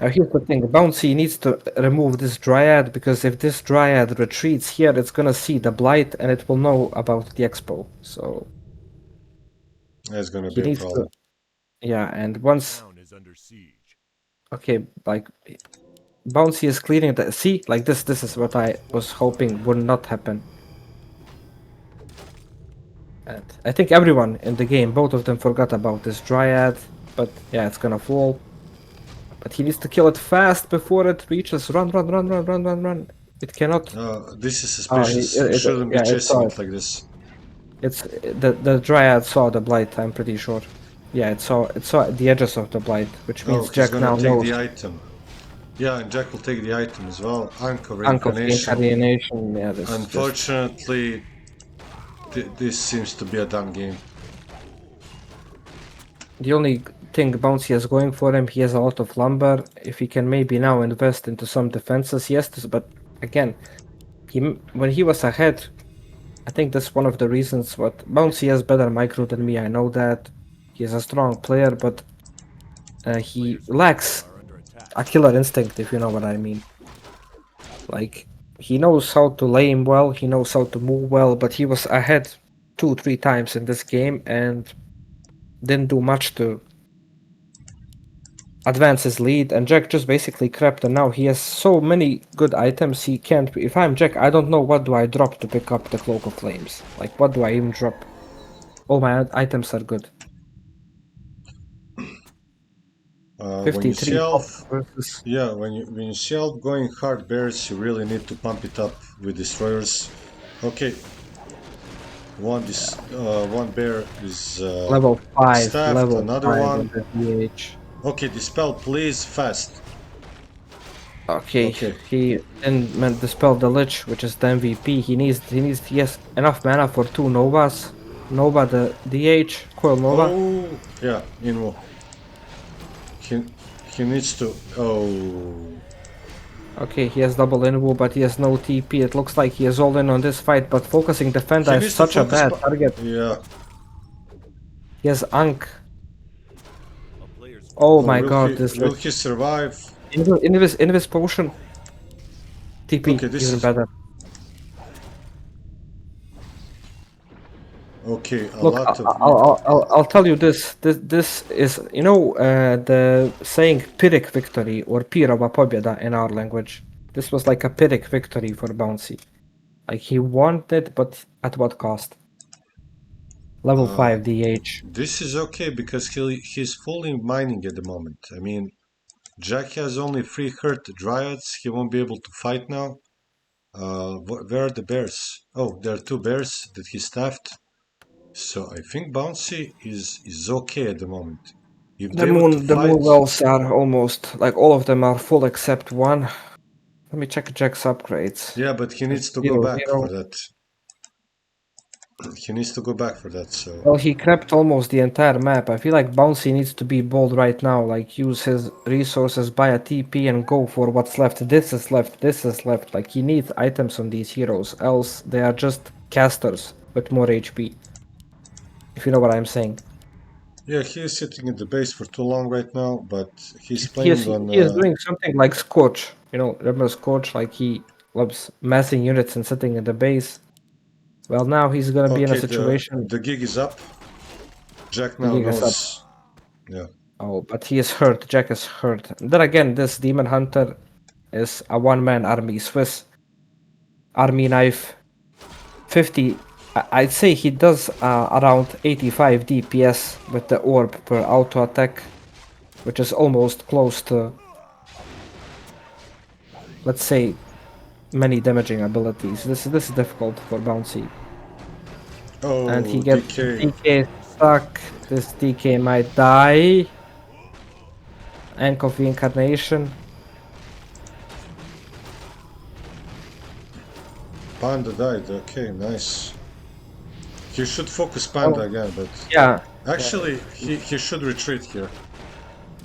Here's the thing: Bouncy needs to remove this Dryad because if this Dryad retreats here, it's gonna see the Blight and it will know about the Expo. So That's gonna he be a needs problem. to. Yeah, and once Town is under siege. okay, like Bouncy is clearing the see like this. This is what I was hoping would not happen. And I think everyone in the game, both of them, forgot about this Dryad. But yeah, it's gonna fall. But he needs to kill it fast before it reaches. Run! It cannot. This is suspicious. You shouldn't be Yeah, it chasing saw it it. like this. It's the Dryad saw the Blight. I'm pretty sure. Yeah, it saw the edges of the Blight, which means Oh, he's Jack now gonna take knows. the item. Yeah, and Jack will take the item as well. Anchor Uncle reincarnation. Reincarnation. Yeah, this is just... Unfortunately, this seems to be a done game. The only thing Bouncy has going for him, he has a lot of lumber. If he can maybe now invest into some defenses, yes. But again, when he was ahead, I think that's one of the reasons what Bouncy has better micro than me. I know that he's a strong player, but he lacks Are under attack. a killer instinct, if you know what I mean. Like he knows how to lane well, he knows how to move well, but he was ahead 2-3 times in this game and didn't do much to advance his lead, and Jack just basically crept, and now he has so many good items he can't... If I'm Jack, I don't know what do I drop to pick up the Cloak of Flames. Like, what do I even drop? All my items are good. When you 53 see pop Elf, versus... yeah, when you see Elf going hard bears, you really need to pump it up with destroyers. Okay, one bear is level 5, staffed, level another 5 one. in the DH. Okay, dispel, please, fast. Okay, Okay. he didn't dispel the Lich, which is the MVP. He has enough mana for 2 Novas. Nova the DH, Coil Nova. Oh, yeah, Invo. He needs to. Oh, Okay, he has double invo, but he has no TP. It looks like he is all in on this fight, but focusing defender he is needs to such a focus. bad target. Yeah. He has Ankh. A player's Oh Oh, my god, this will he survive? Invis potion. TP, Okay, this even is better. okay. A Look, lot of. I'll tell you this. This is, you know, the saying Pyrrhic victory or Pirova Pobjeda in our language. This was like a Pyrrhic victory for Bouncy. Like he won it, but at what cost? Level 5 DH. This is okay because he's fully mining at the moment. I mean, Jack has only 3 hurt dryads. He won't be able to fight now. Where are the bears? Oh, there are 2 bears that he staffed. So I think Bouncy is okay at the moment. If The they were to moon fight, wells are almost like all of them are full except one. Let me check Jack's upgrades. yeah, but he needs to go Zero, back for zero. that. He needs to go back for that. So Well, he crept almost the entire map. I feel like Bouncy needs to be bold right now, like use his resources, buy a TP and go for what's left. This is left, this is left. Like he needs items on these heroes, else they are just casters with more HP. If you know what I'm saying. yeah, he is sitting at the base for too long right now, but he's He is, playing on. he is doing something like Scorch. You know, remember Scorch? Like he loves massing units and sitting in the base. Well, now he's gonna be in a Okay, situation. the gig is up. Jack The now gig is up. knows. Yeah. Oh, but he is hurt. Jack is hurt. Then again, this Demon Hunter is a one-man army. Swiss army knife. 50. I'd say he does around 85 DPS with the orb per auto attack, which is almost close to, let's say, many damaging abilities. This is difficult for Bouncy. Oh, And he gets DK. DK stuck. This DK might die. Ank of Reincarnation. Panda died. Okay, nice. He should focus Panda again, but Yeah, actually he should retreat here.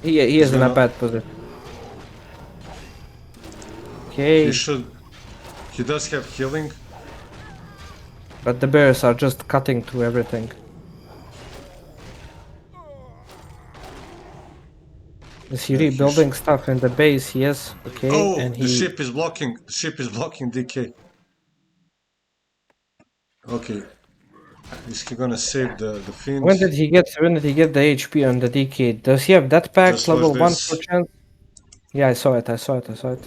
he He's is in a gonna. bad position. He Okay, should. He does have healing. but the bears are just cutting through everything. Is he Yeah, rebuilding stuff in the base? Yes. Okay, Oh, and the he. ship is blocking. The ship is blocking DK. Okay, is he gonna save the fiend? When did he get the HP on the DK? Does he have that pact Just watch level 1 this. perchance? Yeah, I saw it. I saw it.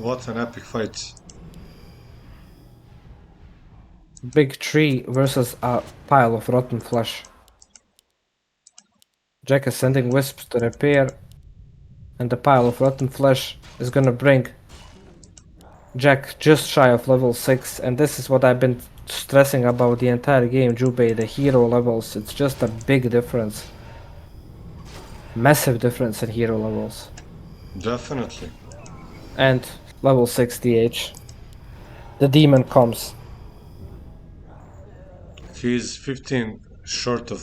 What an epic fight. Big tree versus a pile of rotten flesh. Jack is sending wisps to repair, and the pile of rotten flesh is gonna bring Jack just shy of level 6, and this is what I've been stressing about the entire game, Jubei, the hero levels. It's just a big difference. Massive difference in hero levels. Definitely. And level 6 DH. The demon comes. He's 15 short of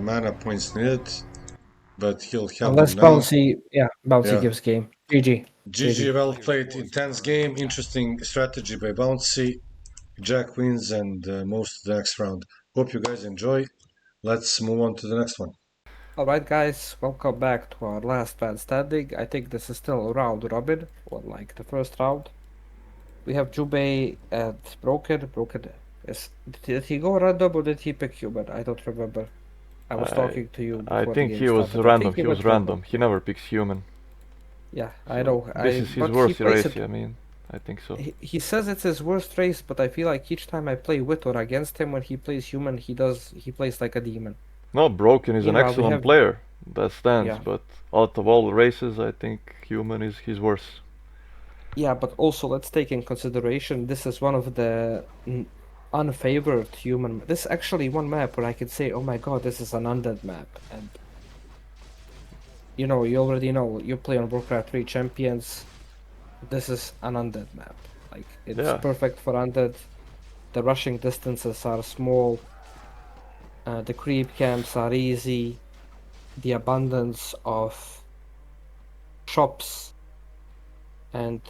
mana points needed, but he'll have them Unless now. Bouncy Yeah. gives game. GG. GG, well played, intense game, interesting strategy by Bouncy. Jack wins and most of the next round. Hope you guys enjoy. Let's move on to the next one. Alright guys, welcome back to our last man standing. I think this is still round robin, or like the first round. We have Jubei and Broken. Did he go random or did he pick human? I don't remember. I was talking to you I before the think game he was started. I random. think He was went random. He never picks human. Yeah, So I know. this is his but worst he plays race. it. I mean, I think so. He says it's his worst race, but I feel like each time I play with or against him, when he plays human, he plays like a demon. No, Broken is an Meanwhile, we excellent have player. That stands. yeah, But out of all the races, I think human is his worst. yeah, but also let's take in consideration this is one of the unfavored human. This is actually one map where I could say, oh my god, this is an undead map, and you know, you already know, you play on Warcraft 3 Champions, this is an undead map. Like, it's Yeah. perfect for undead. The rushing distances are small. The creep camps are easy. The abundance of shops, and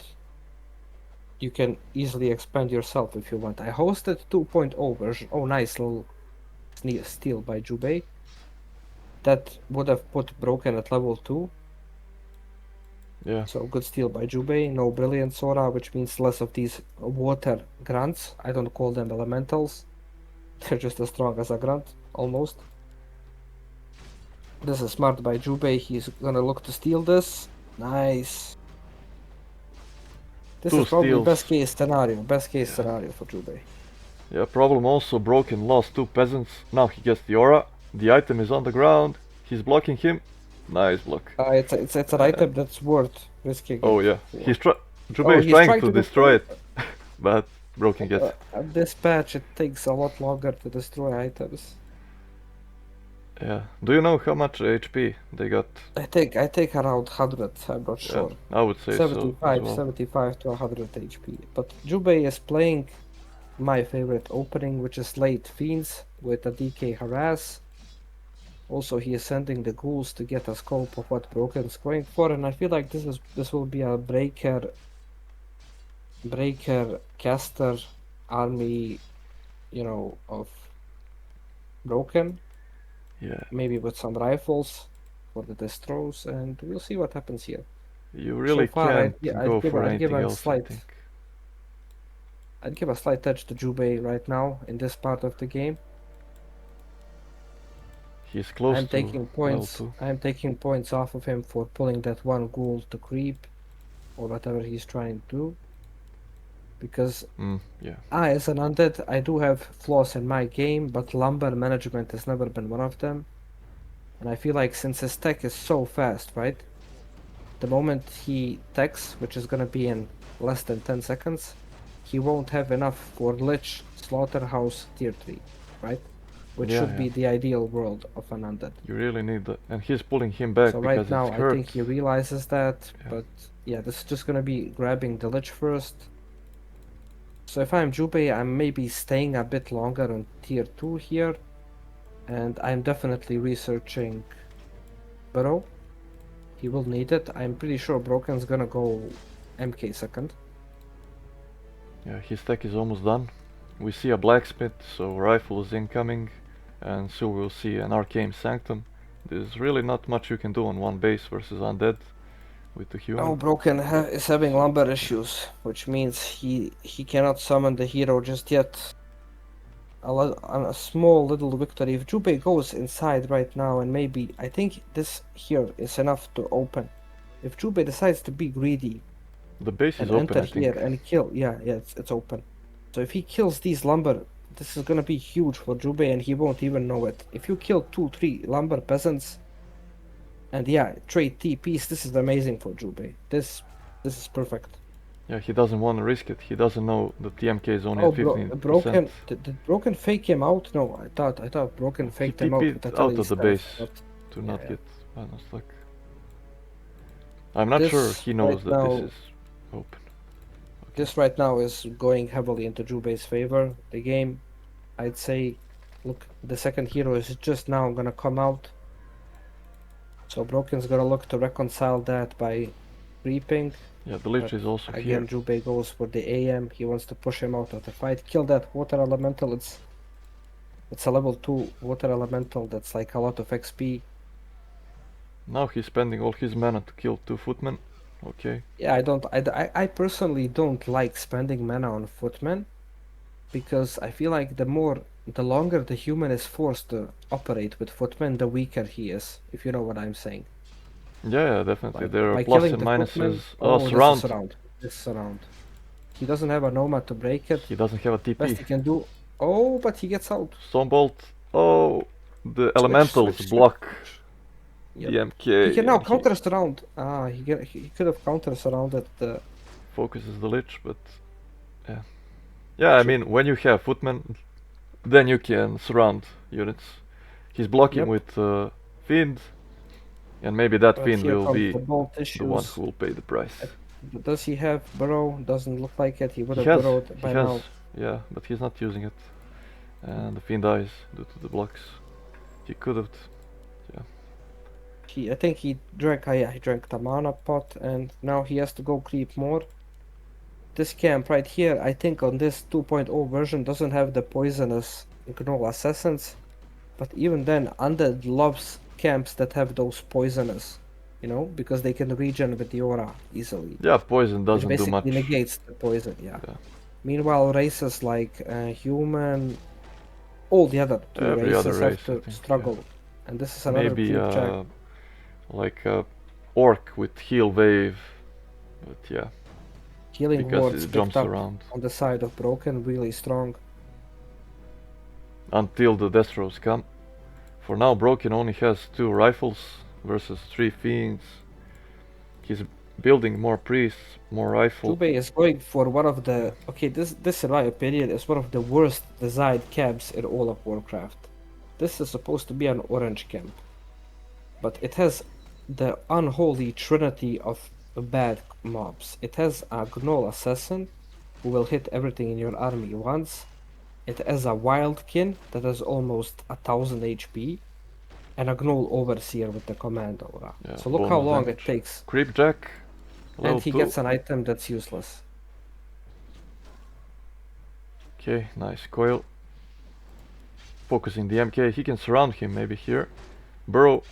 you can easily expand yourself if you want. I hosted 2.0 version. Oh, nice little steal by Jubei. That would have put Broken at level 2. Yeah. So good steal by Jubei. No Brilliant Sora, which means less of these water grunts. I don't call them elementals. They're just as strong as a grunt, almost. This is smart by Jubei. He's gonna look to steal this. Nice. This Two is probably steals. best case scenario for Jubei. Yeah, problem also Broken lost 2 peasants. Now he gets the aura. The item is on the ground. He's blocking him. Nice block. It's an item that's worth risking. Oh it yeah. for. Jubei is he's trying to destroy it. But Broken gets it. At this patch, it takes a lot longer to destroy items. Yeah. Do you know how much HP they got? I think around 100. I'm not sure. I would say 75, so as well. 75 to 100 HP. But Jubei is playing my favorite opening, which is late Fiends with a DK Harass. Also, he is sending the ghouls to get a scope of what Broken's going for, and I feel like this will be a breaker caster army, you know, of Broken. Yeah. Maybe with some rifles for the destros, and we'll see what happens here. You really So far, can't I'd go give for a- I'd give anything a else, I slight- think. I'd give a slight edge to Jubei right now in this part of the game. He's close I'm to taking points. level 2. I'm taking points off of him for pulling that one ghoul to creep, or whatever he's trying to do. Because Yeah. as an undead, I do have flaws in my game, but lumber management has never been one of them. And I feel like since his tech is so fast, right? The moment he techs, which is gonna be in less than 10 seconds, he won't have enough for Lich Slaughterhouse tier 3, right? Which Yeah, should be the ideal world of an undead. You really need that. And he's pulling him back So because right now, it's I hurt. think he realizes that, Yeah. but yeah, this is just gonna be grabbing the Lich first. So if I'm Jubei, I'm maybe staying a bit longer on tier 2 here. And I'm definitely researching Burrow. He will need it. I'm pretty sure Broken's gonna go MK second. Yeah, his tech is almost done. We see a blacksmith, so rifle is incoming, and soon we'll see an arcane sanctum. There's really not much you can do on one base versus undead with the human. Oh, Broken is having lumber issues, which means he cannot summon the hero just yet. A small little victory. If Jubei goes inside right now, and maybe I think this here is enough to open. If Jubei decides to be greedy The base and is open, enter I think. here and kill, yeah, it's open. So if he kills these lumber, this is gonna be huge for Jubei, and he won't even know it. If you kill 2-3 lumber peasants, and yeah, trade TPs, this is amazing for Jubei. This is perfect. Yeah, he doesn't want to risk it. He doesn't know the TMK is only Oh, at 15%. Broken. Did Broken fake him out? No, I thought Broken He faked him out with TP'd the out of the base to yeah, not yeah. get banner stuck. I'm not sure This he knows right that now- this is open. This right now is going heavily into Jubei's favor. The game, I'd say, look, the second hero is just now gonna come out. So Broken's gonna look to reconcile that by creeping. Yeah, the Lich But is also Again, here. Jubei goes for the AM. He wants to push him out of the fight. Kill that water elemental. It's a level 2 water elemental that's like a lot of XP. Now he's spending all his mana to kill 2 footmen. Okay. Yeah, I personally don't like spending mana on footmen, because I feel like the longer the human is forced to operate with footmen, the weaker he is, if you know what I'm saying. Yeah, definitely. Like, There are by plus killing and the footmen, minuses. Oh, surround. This is surround. He doesn't have a Nomad to break it. He doesn't have a Best he TP. can do. Oh, but he gets out. Stormbolt. Oh, the elementals switch. block Yep. the MK. He can now and counter surround. Ah, he could have counter surrounded the. focuses the Lich, but yeah. Yeah, I Sure. mean, when you have footmen, then you can surround units. He's blocking Yep. with Fiend, and maybe that But Fiend here will comes be the bolt the one issues. who will pay the price. Does he have burrow? Doesn't look like it. He would He have has, burrowed he by has, now. yeah, but he's not using it. And the Fiend dies due to the blocks. He could have, I think he drank. He drank the mana pot, and now he has to go creep more. This camp right here, I think on this 2.0 version doesn't have the poisonous Gnoll assassins, but even then, Undead loves camps that have those poisonous, because they can regen with the aura easily, yeah, poison which doesn't do basically much. negates the poison. Yeah. Yeah. Meanwhile, races like human, all the other two Every races other have race, I to think, yeah. struggle, and this is another Maybe creep check. like a orc with heal wave, but yeah, Healing because wards it picked jumps up around on the side of Broken, really strong. until the death throws come. For now, Broken only has 2 rifles versus 3 fiends. He's building more priests, more rifle. Jubei is going for one of the this in my opinion is one of the worst designed camps in all of Warcraft. This is supposed to be an orange camp, but it has the unholy trinity of bad mobs. It has a Gnoll assassin who will hit everything in your army once. It has a wildkin that has almost 1000 HP, and a Gnoll overseer with the command aura. Yeah, So look how bonus long damage. it takes. Creepjack, level And he 2. gets an item that's useless. Okay, nice coil. Focusing the MK, he can surround him maybe here. Burrow,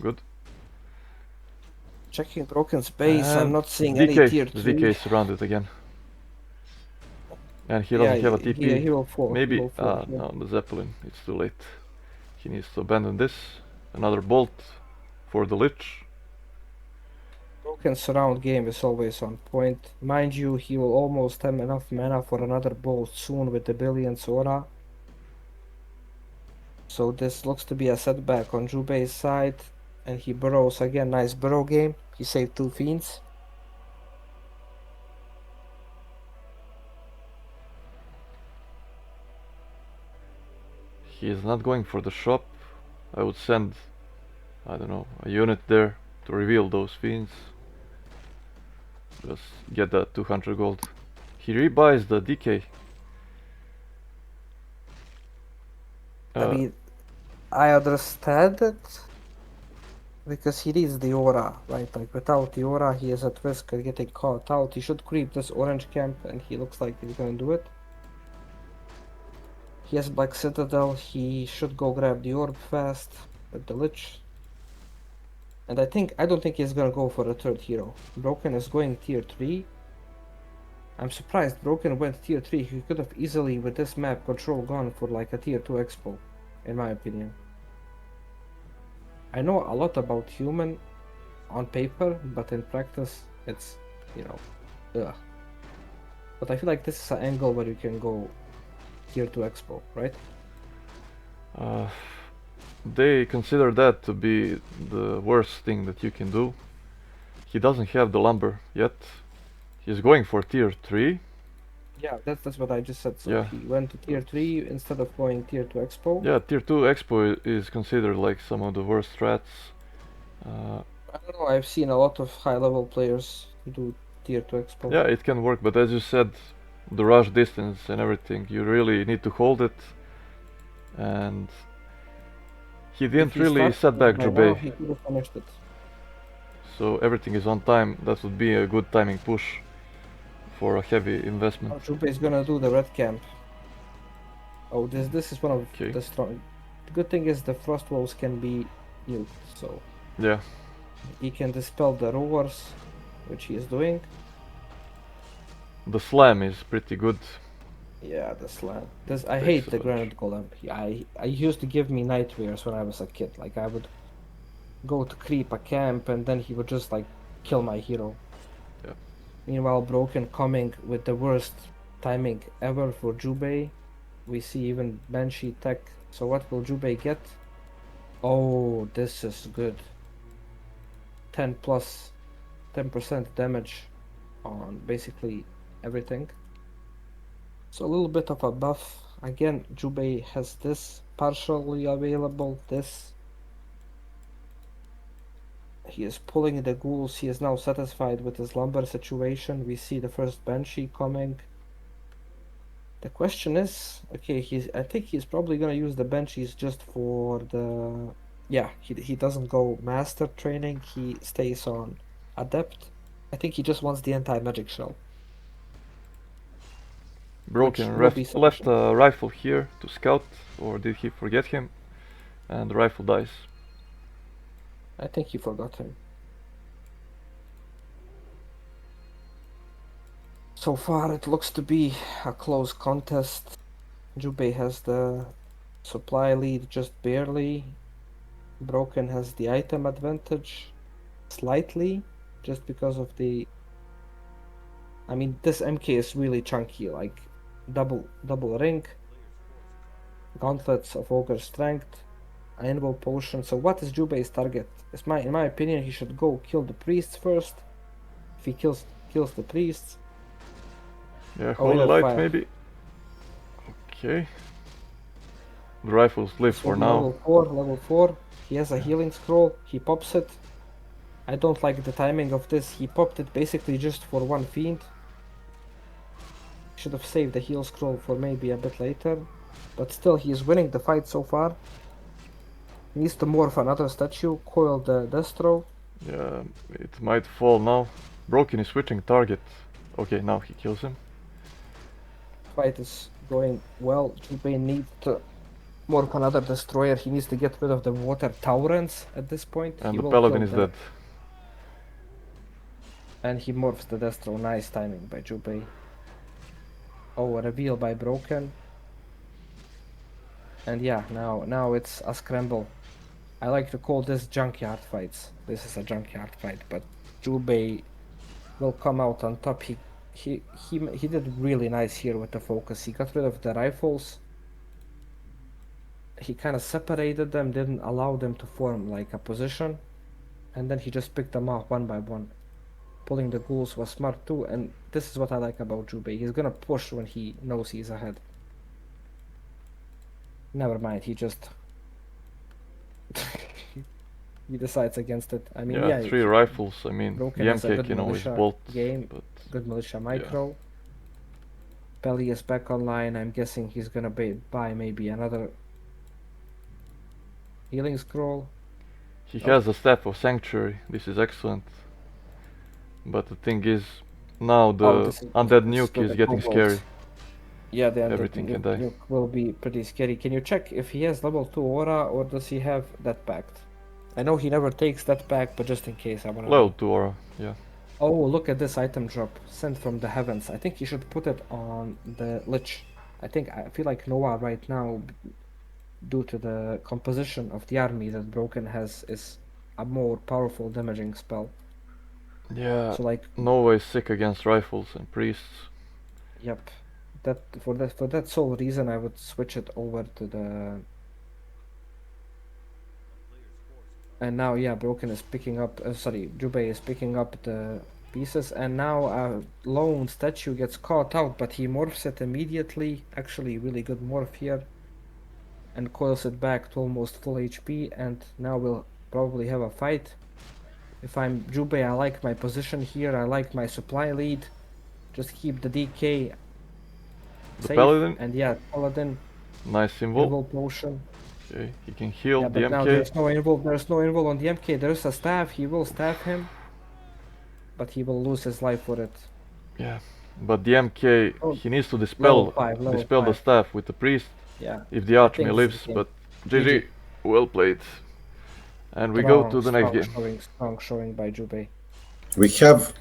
good. Checking Broken Space, I'm And not seeing DK, any tier the 3. DK is surrounded again. And he doesn't have a TP. He will fall. Maybe, he will fall, yeah. no, the Zeppelin, it's too late. He needs to abandon this. Another bolt for the Lich. Broken surround game is always on point. Mind you, he will almost have enough mana for another bolt soon with the Billion's aura. So this looks to be a setback on Jubei's side. And he burrows again. Nice burrow game. He saved 2 fiends. He is not going for the shop. I would send, I don't know, a unit there to reveal those fiends. Just get that 200 gold. He rebuys the DK. I mean, I understand it because he needs the aura, right? Like without the aura, he is at risk of getting caught out. He should creep this orange camp, and he looks like he's gonna do it. He has Black Citadel. He should go grab the orb fast with the Lich. And I don't think he's gonna go for a third hero. Broken is going tier 3. I'm surprised Broken went tier 3. He could have easily, with this map, control gone for like a tier 2 expo, in my opinion. I know a lot about human on paper, but in practice, it's, you know, ugh. But I feel like this is an angle where you can go tier 2 expo, right? They consider that to be the worst thing that you can do. He doesn't have the lumber yet. He's going for tier 3. Yeah, that's what I just said. So Yeah. he went to tier 3 instead of going tier 2 expo. Yeah, tier 2 expo is considered like some of the worst strats. I don't know, I've seen a lot of high level players do tier 2 expo. Yeah, it can work, but as you said, the rush distance and everything, you really need to hold it. And he didn't really set back Jubei, He could have finished it. so everything is on time. That would be a good timing push for a heavy investment. Oh, Jubei is gonna do the red camp. Oh, this is one of Okay. the strong. The good thing is the frost walls can be nuked, so Yeah, he can dispel the roars, which he is doing. the slam is pretty good. Yeah, the slam. I Takes hate a the bunch. granite golem. I used to give me nightmares when I was a kid. Like I would go to creep a camp and then he would just like kill my hero. Yeah. Meanwhile, Broken coming with the worst timing ever for Jubei. We see even Banshee tech. So what will Jubei get? Oh, this is good. 10 plus 10% damage on basically everything. So a little bit of a buff. Again, Jubei has this partially available, this. He is pulling the ghouls. He is now satisfied with his lumber situation. We see the first Banshee coming. The question is, okay, I think he's probably gonna use the Banshees just for the... Yeah, he doesn't go Master training. He stays on Adept. I think he just wants the anti-magic shell. Broken will be left sufficient. a rifle here to scout, or did he forget him? And the rifle dies. I think he forgot him. So far, it looks to be a close contest. Jubei has the supply lead just barely. Broken has the item advantage slightly, just because of the... I mean, this MK is really chunky, like double ring, gauntlets of ogre strength, anvil potion. So what is Jubei's target? In my opinion, he should go kill the priests first. If he kills the priests. Yeah, Oh, holy inner light fire. maybe. Okay. The rifles live So for now. level 4. He has a healing scroll. He pops it. I don't like the timing of this. He popped it basically just for one fiend. Should have saved the heal scroll for maybe a bit later. But still, he is winning the fight so far. He needs to morph another statue, coil the Destro. Yeah, it might fall now. Broken is switching target. Okay, now he kills him. Fight is going well. Jubei needs to morph another destroyer. He needs to get rid of the water Taurens at this point. And He the will paladin kill is the- dead. And he morphs the Destro. Nice timing by Jubei. Oh, a reveal by Broken. And yeah, now it's a scramble. I like to call this junkyard fights. This is a junkyard fight, but Jubei will come out on top. He did really nice here with the focus. He got rid of the rifles. He kind of separated them, didn't allow them to form like a position, and then he just picked them off one by one. Pulling the ghouls was smart too, and this is what I like about Jubei. He's gonna push when he knows he's ahead. Never mind, he just he decides against it. I mean, Yeah, 3 rifles. I mean, Broken the has a MK good can always militia bolt, game, but good militia micro. Pelly is back online. I'm guessing he's gonna buy maybe another healing scroll. He Oh. has a Staff of Sanctuary. This is excellent. But the thing is, now the This is undead this nuke with is the getting kobolds. scary. Yeah, the Everything can die. nuke will be pretty scary. Can you check if he has level 2 aura or does he have that pact? I know he never takes that pact, but just in case, I wanna Level know. 2 aura, yeah. Oh, look at this item drop sent from the heavens. I think you should put it on the Lich. I feel like Noah right now, due to the composition of the army that Broken has, is a more powerful damaging spell. Yeah, So like, Nova is sick against rifles and priests. yep, for that sole reason, I would switch it over to the. And now, yeah, Broken is picking up. Sorry, Jubei is picking up the pieces, and now a lone statue gets caught out, but he morphs it immediately. Actually, really good morph here, and coils it back to almost full HP. And now we'll probably have a fight. If I'm Jubei, I like my position here. I like my supply lead. Just keep the DK The safe. Paladin, And yeah, Paladin, nice symbol. invul potion. Okay, he can heal Yeah, the but now MK. there's no invul. There's no invul on the MK. There's a staff. He will staff him, but he will lose his life for it. Yeah, but the MK, Oh, he needs to level dispel 5, level the 5. staff with the priest Yeah. if the I archmage think this lives, is the but game. GG, well played. And we go to the next game. Strong showing by Jubei. We have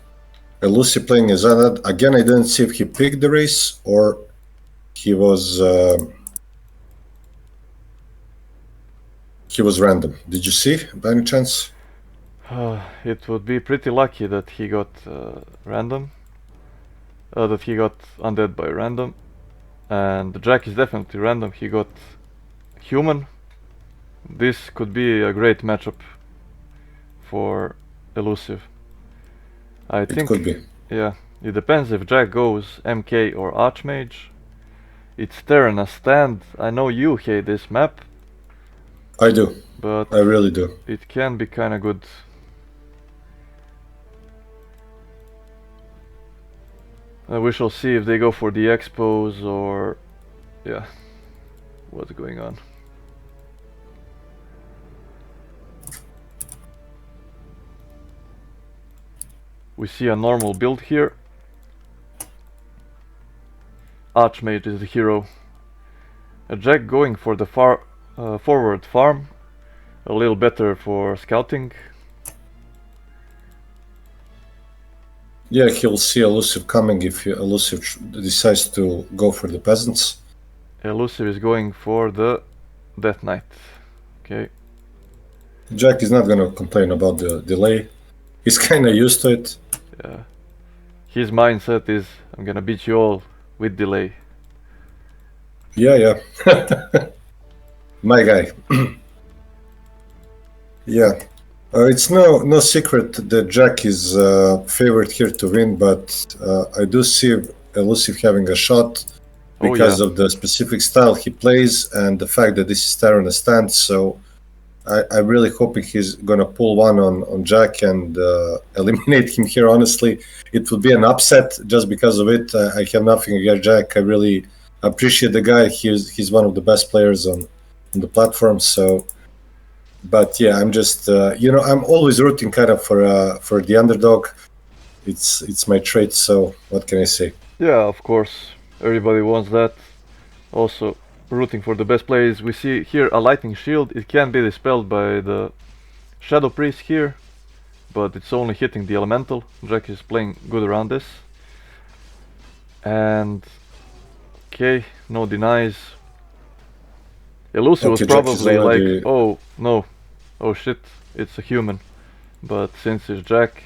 Elusive playing as Anad. Again, I didn't see if he picked the race or he was random. Did you see by any chance? It would be pretty lucky that he got random. That he got undead by random. And the Jack is definitely random. He got human. This could be a great matchup for Elusive. I It think, could be. yeah, it depends if Jack goes MK or Archmage. It's Terran a stand. I know you hate this map, I do. but I really do. it can be kinda good. We shall see if they go for the expos or, yeah, what's going on. We see a normal build here. Archmage is the hero. A Jack going for the forward farm. A little better for scouting. Yeah, he'll see Elusive coming if Elusive decides to go for the peasants. Elusive is going for the Death Knight. Okay. Jack is not gonna complain about the delay. He's kinda used to it. Yeah. His mindset is, I'm gonna beat you all with delay. Yeah. My guy. Yeah. It's no secret that Jack is favored here to win, but I do see Elusive having a shot because of the specific style he plays and the fact that this is Terran a stand. So I'm really hoping he's gonna pull one on Jack and eliminate him here. Honestly, it would be an upset just because of it. I have nothing against Jack. I really appreciate the guy. He's one of the best players on the platform. So. But yeah, I'm just I'm always rooting kind of for the underdog. It's my trait. So what can I say? Yeah, of course, everybody wants that. Also, rooting for the best players. We see here a lightning shield. It can be dispelled by the Shadow Priest here, but it's only hitting the elemental. Jack is playing good around this. And okay, no denies. Elusive was probably like, oh no, oh shit, it's a human. But since it's Jack,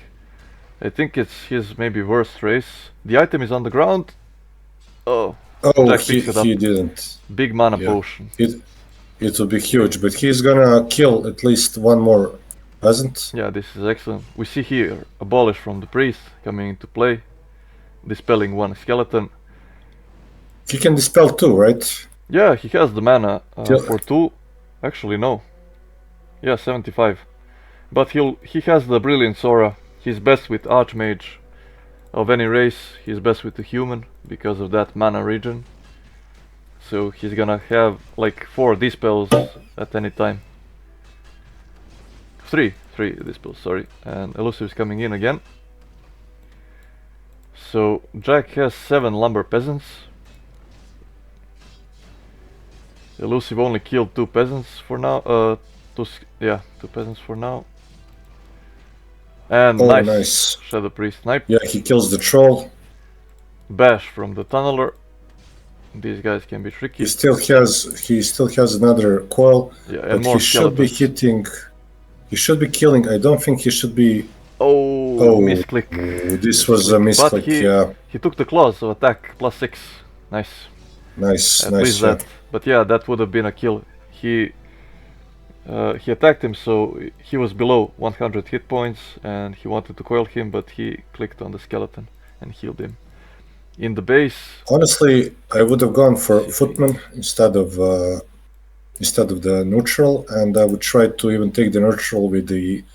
I think it's his maybe worst race. The item is on the ground. Oh, Jack picks it up. He didn't. Big mana potion. It will be huge, but he's gonna kill at least one more peasant. Yeah, this is excellent. We see here Abolish from the priest coming into play, dispelling one skeleton. He can dispel two, right? Yeah, he has the mana for two. Actually, no. Yeah, 75. But he has the Brilliant Aura. He's best with Archmage. of any race, he's best with the human because of that mana regen. So he's gonna have like 4 dispels at any time. 3 dispels, sorry. And Elusive is coming in again. So Jack has 7 lumber peasants. Elusive only killed 2 peasants for now. 2 peasants for now. And nice. Shadow Priest snipe. Yeah, he kills the troll. Bash from the tunneler. These guys can be tricky. He still has another coil. Yeah, and but more he should be hitting. He should be killing. I don't think he should be. Oh, misclick. This was a misclick. Yeah. He took the claws of attack +6. Nice. Nice. At least that. But yeah, that would have been a kill. He attacked him, so he was below 100 hit points, and he wanted to coil him, but he clicked on the skeleton and healed him. In the base, honestly, I would have gone for footman instead of the neutral, and I would try to even take the neutral with the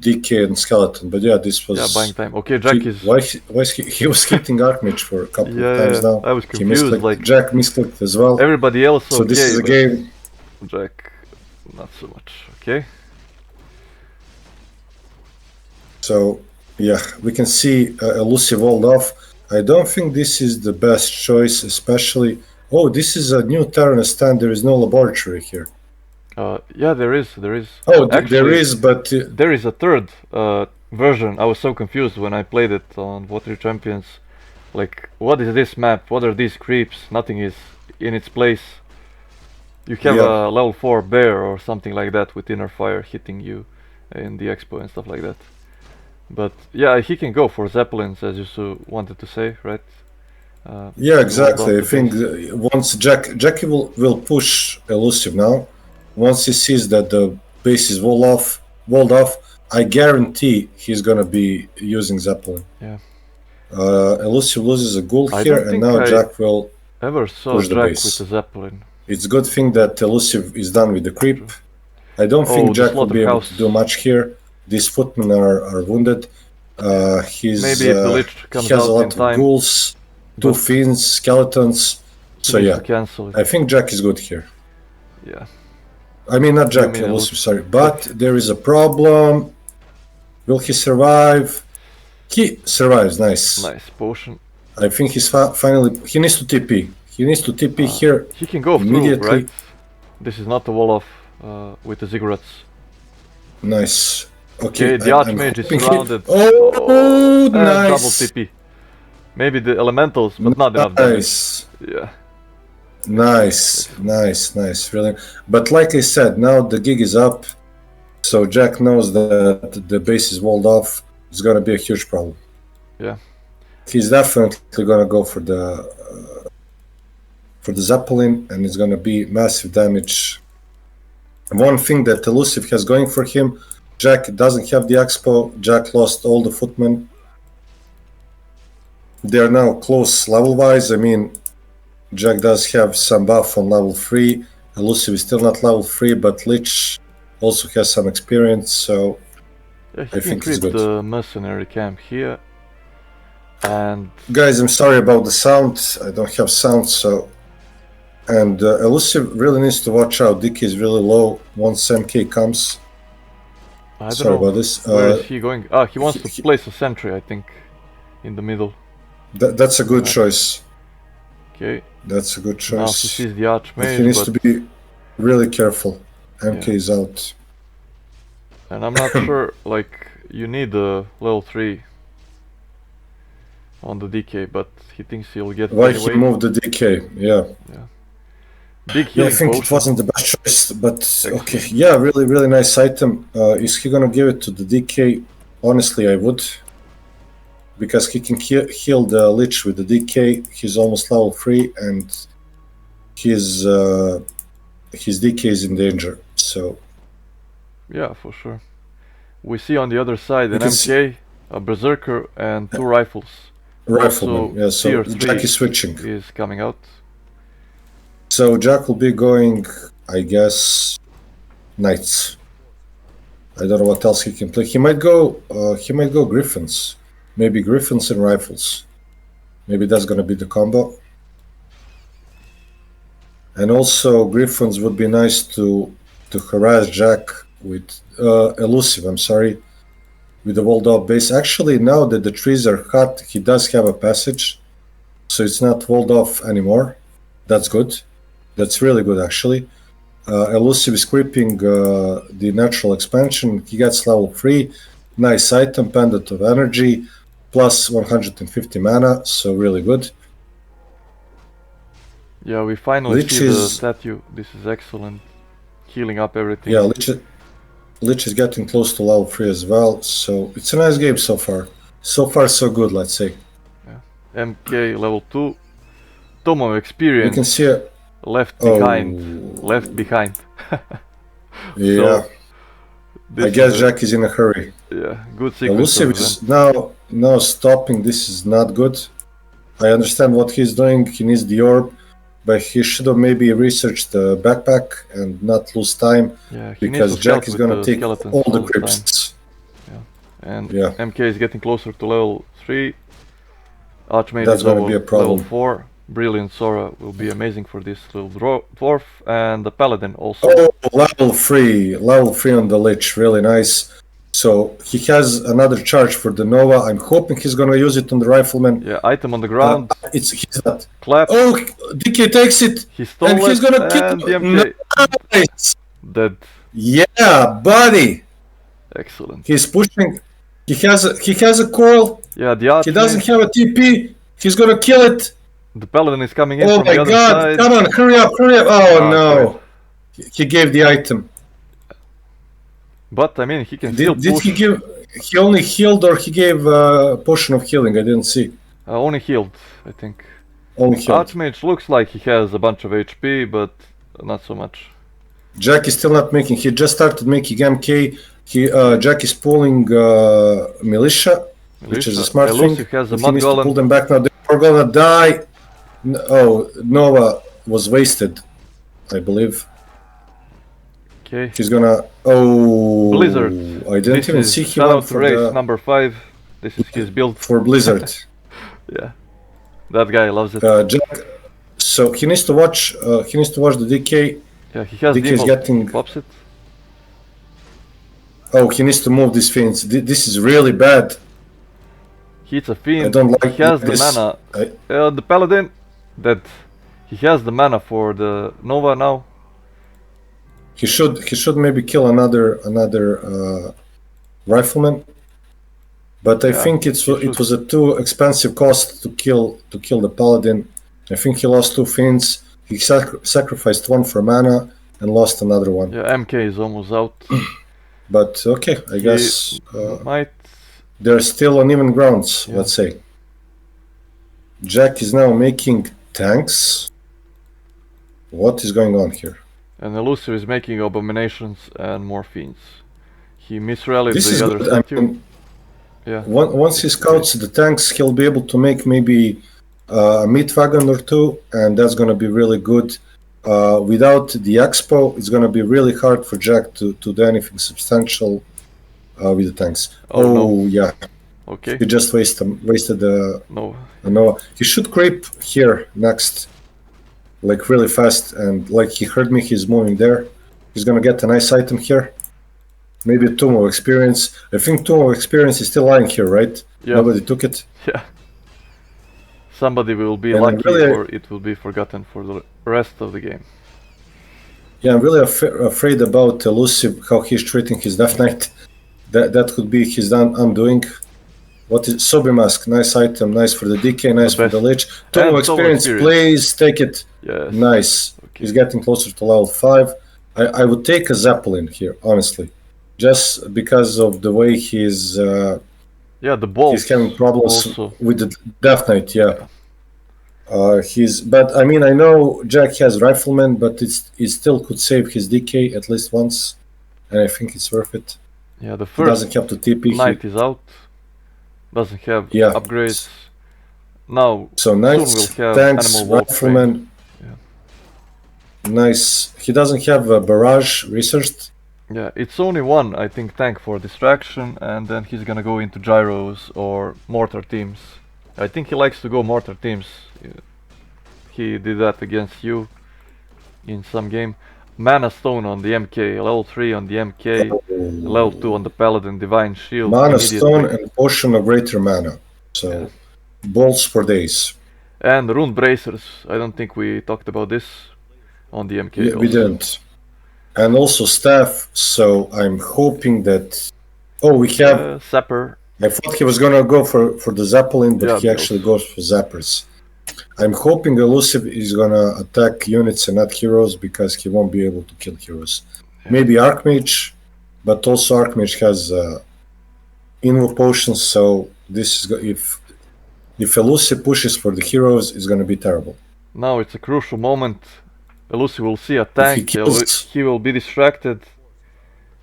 DK and skeleton. But yeah, this was buying time. Okay, Jack is he was hitting Archmage for a couple of times now. I was confused. Like Jack misclicked as well. Everybody else. So this is a game. Jack, not so much. Okay. So yeah, we can see Elusive walled off. I don't think this is the best choice, especially. Oh, this is a new Terran stand. There is no laboratory here. Yeah, there is. Oh, actually, there is, but there is a third version. I was so confused when I played it on Water Champions. Like, what is this map? What are these creeps? Nothing is in its place. You have a level 4 bear or something like that with inner fire hitting you in the expo and stuff like that. But yeah, he can go for Zeppelins, as you wanted to say, right? Yeah, exactly. I think once Jackie will push Elusive now. Once he sees that the base is walled off, I guarantee he's gonna be using Zeppelin. Yeah. Elusive loses a ghoul here, and now Jack will ever saw push the Jack base. with the Zeppelin. It's a good thing that Elusive is done with the creep. I don't think Jack will be able to do much here. These footmen are wounded. Maybe if the Lich comes he has out a lot in of time, ghouls, 2 fiends, skeletons. So yeah, I think Jack is good here. Yeah. I mean, not Jack, Elusive, sorry. But there is a problem. Will he survive? He survives, nice. Nice potion. I think he's finally... He needs to TP. He needs to TP here. He can go immediately. through, right? This is not a wall off with the ziggurats. Nice. Okay, the Archmage is surrounded. Oh, nice. Double TP. Maybe the elementals, but not enough damage. Yeah. Nice, really. But like I said, now the gig is up, so Jack knows that the base is walled off. It's gonna be a huge problem. Yeah. He's definitely gonna go for the Zeppelin, and it's gonna be massive damage. One thing that Elusive has going for him, Jack doesn't have the expo. Jack lost all the footmen. They are now close level-wise. I mean, Jack does have some buff on level 3. Elusive is still not level 3, but Lich also has some experience, so yeah, I think it's good. The mercenary camp here. And guys, I'm sorry about the sound. I don't have sound, so... And Elusive really needs to watch out. DK is really low once MK comes. Sorry about this. Where is he going? He wants to place a sentry, I think, in the middle. That's a good choice. Okay. That's a good choice. Now he sees the Archmage, he needs to be really careful. MK is out. And I'm not sure, like, you need a level 3 on the DK, but he thinks he'll get why he moved the DK, yeah. Big healing I think potion. It wasn't the best choice, but okay. Yeah, really nice item. Is he gonna give it to the DK? Honestly, I would. Because he can heal the Lich with the DK. He's almost level 3, and his DK is in danger, so... Yeah, for sure. We see on the other side an MK, a Berserker, and 2 rifles. Rifleman, yeah, so Jack is switching. Is coming out. So Jack will be going, I guess, Knights. I don't know what else he can play. He might go Griffins. Maybe Griffins and Rifles. Maybe that's gonna be the combo. And also Griffins would be nice to harass Jack with Elusive, I'm sorry, with the walled off base. Actually, now that the trees are cut, he does have a passage, so it's not walled off anymore. That's good. That's really good, actually. Elusive is creeping the natural expansion. He gets level 3. Nice item, Pendant of Energy, plus 150 mana, so really good. Yeah, we finally Lich see the is- statue. This is excellent. Healing up everything. Yeah, Lich is getting close to level 3 as well, so it's a nice game so far. So far, so good, let's say. MK level 2. Tomo experience. We can see a... Left Oh. behind. Left behind. Yeah, This I guess is Jack is in a hurry. yeah, good sequence. Elusive of is them. now stopping. This is not good. I understand what he's doing. He needs the orb, but he should have maybe researched the backpack and not lose time, Yeah, he because needs to Jack scout is with gonna the take skeletons all the time. crypts. And Yeah. MK is getting closer to level 3. Archmage That's is gonna level, be a problem. level 4. Brilliant Sora will be amazing for this little dwarf. And the Paladin also. Oh, level 3 on the Lich, really nice. So he has another charge for the Nova. I'm hoping he's gonna use it on the Rifleman. Yeah, item on the ground. He's not. Clap. Oh, DK takes it. He stole and he's it, gonna kill and the MK. Nice. Dead. Yeah, buddy. Excellent. He's pushing. He has a coil. Yeah, the He doesn't Archmage. have a TP. He's gonna kill it. The Paladin is coming in Oh from my the other god! side. Come on, hurry up! Oh Ah, no! He gave the item. But I mean, he can still Did push. he give? He only healed, or he gave a potion of healing? I didn't see. Only healed, I think. Only healed. Archmage looks like he has a bunch of HP, but not so much. Jack is still not making. He just started making MK. Jack is pulling militia, which is a smart Elusive thing. has a He mud needs to pull golem. them back now. They're gonna die. Oh, Nova was wasted, I believe. Okay. He's gonna. Oh, Blizzard. I didn't This even is see he shout went out to for race number 5. This is his build. for Blizzard. Yeah. That guy loves it. Jack. So he needs to watch. He needs to watch the DK. Yeah, he has DK the is emote. getting. Pops it. Oh, he needs to move these fiends. This is really bad. He's a fiend. I don't like He has the this. mana. The Paladin. That he has the mana for the Nova now. He should maybe kill another rifleman. But I Yeah, think he it was a too expensive cost to kill the paladin. I think he lost 2 fiends. He sacrificed 1 for mana and lost another one. Yeah, MK is almost out. But okay, I guess Might. they're still on even grounds. Yeah. Let's say. Jack is now making tanks. What is going on here? And Elusive is making abominations and more fiends. He misrallied This is the other good. I statue. mean, Yeah. once he scouts the tanks, he'll be able to make maybe a meat wagon or 2, and that's going to be really good. Without the expo, it's going to be really hard for Jack to do anything substantial with the tanks. Oh, no. Yeah, Okay. he just wasted the No. Noah. He should creep here next, like really fast, and like he heard me, he's moving there. He's going to get a nice item here. Maybe a Tomb of Experience. I think Tomb of Experience is still lying here, right? Yeah. Nobody took it. Yeah. Somebody will be And lucky really- or it will be forgotten for the rest of the game. Yeah, I'm really afraid about Elusive, how he's treating his Death Knight. That could be his undoing. What is Sobi Mask? Nice item, nice for the DK, nice for best. the Lich. Tomb And of Tomb of Experience, Experience. please take it. Yes. Nice. Okay. He's getting closer to level 5. I would take a Zeppelin here, honestly. Just because of the way he's Yeah, the balls. having problems also. with the Death Knight, yeah. But I mean, I know Jack has Rifleman, but he still could save his DK at least once, and I think it's worth it. Yeah, the He doesn't first have to TP. knight is out. Doesn't have Yeah. upgrades. Now So soon nice we'll have tanks, animal walk Rifleman. Nice. He doesn't have a barrage researched. Yeah, it's only one, I think, tank for distraction, and then he's gonna go into gyros or mortar teams. I think he likes to go mortar teams. He did that against you in some game. Mana Stone on the MK, level 3 on the MK, level 2 on the Paladin, Divine Shield Mana immediately. Stone and Potion of Greater Mana. So, Yeah. bolts for days. And Rune Bracers, I don't think we talked about this on the MK Yeah, we also. didn't. And also staff, so I'm hoping that... Oh, we have... Zapper. I thought he was gonna go for the Zeppelin, but Yeah, he actually goes for Zappers. I'm hoping Elusive is gonna attack units and not heroes because he won't be able to kill heroes. Yeah. Maybe Archmage, but also Archmage has invoke potions, so this is if Elusive pushes for the heroes, it's gonna be terrible. Now it's a crucial moment. Elusive will see a tank, he will be distracted,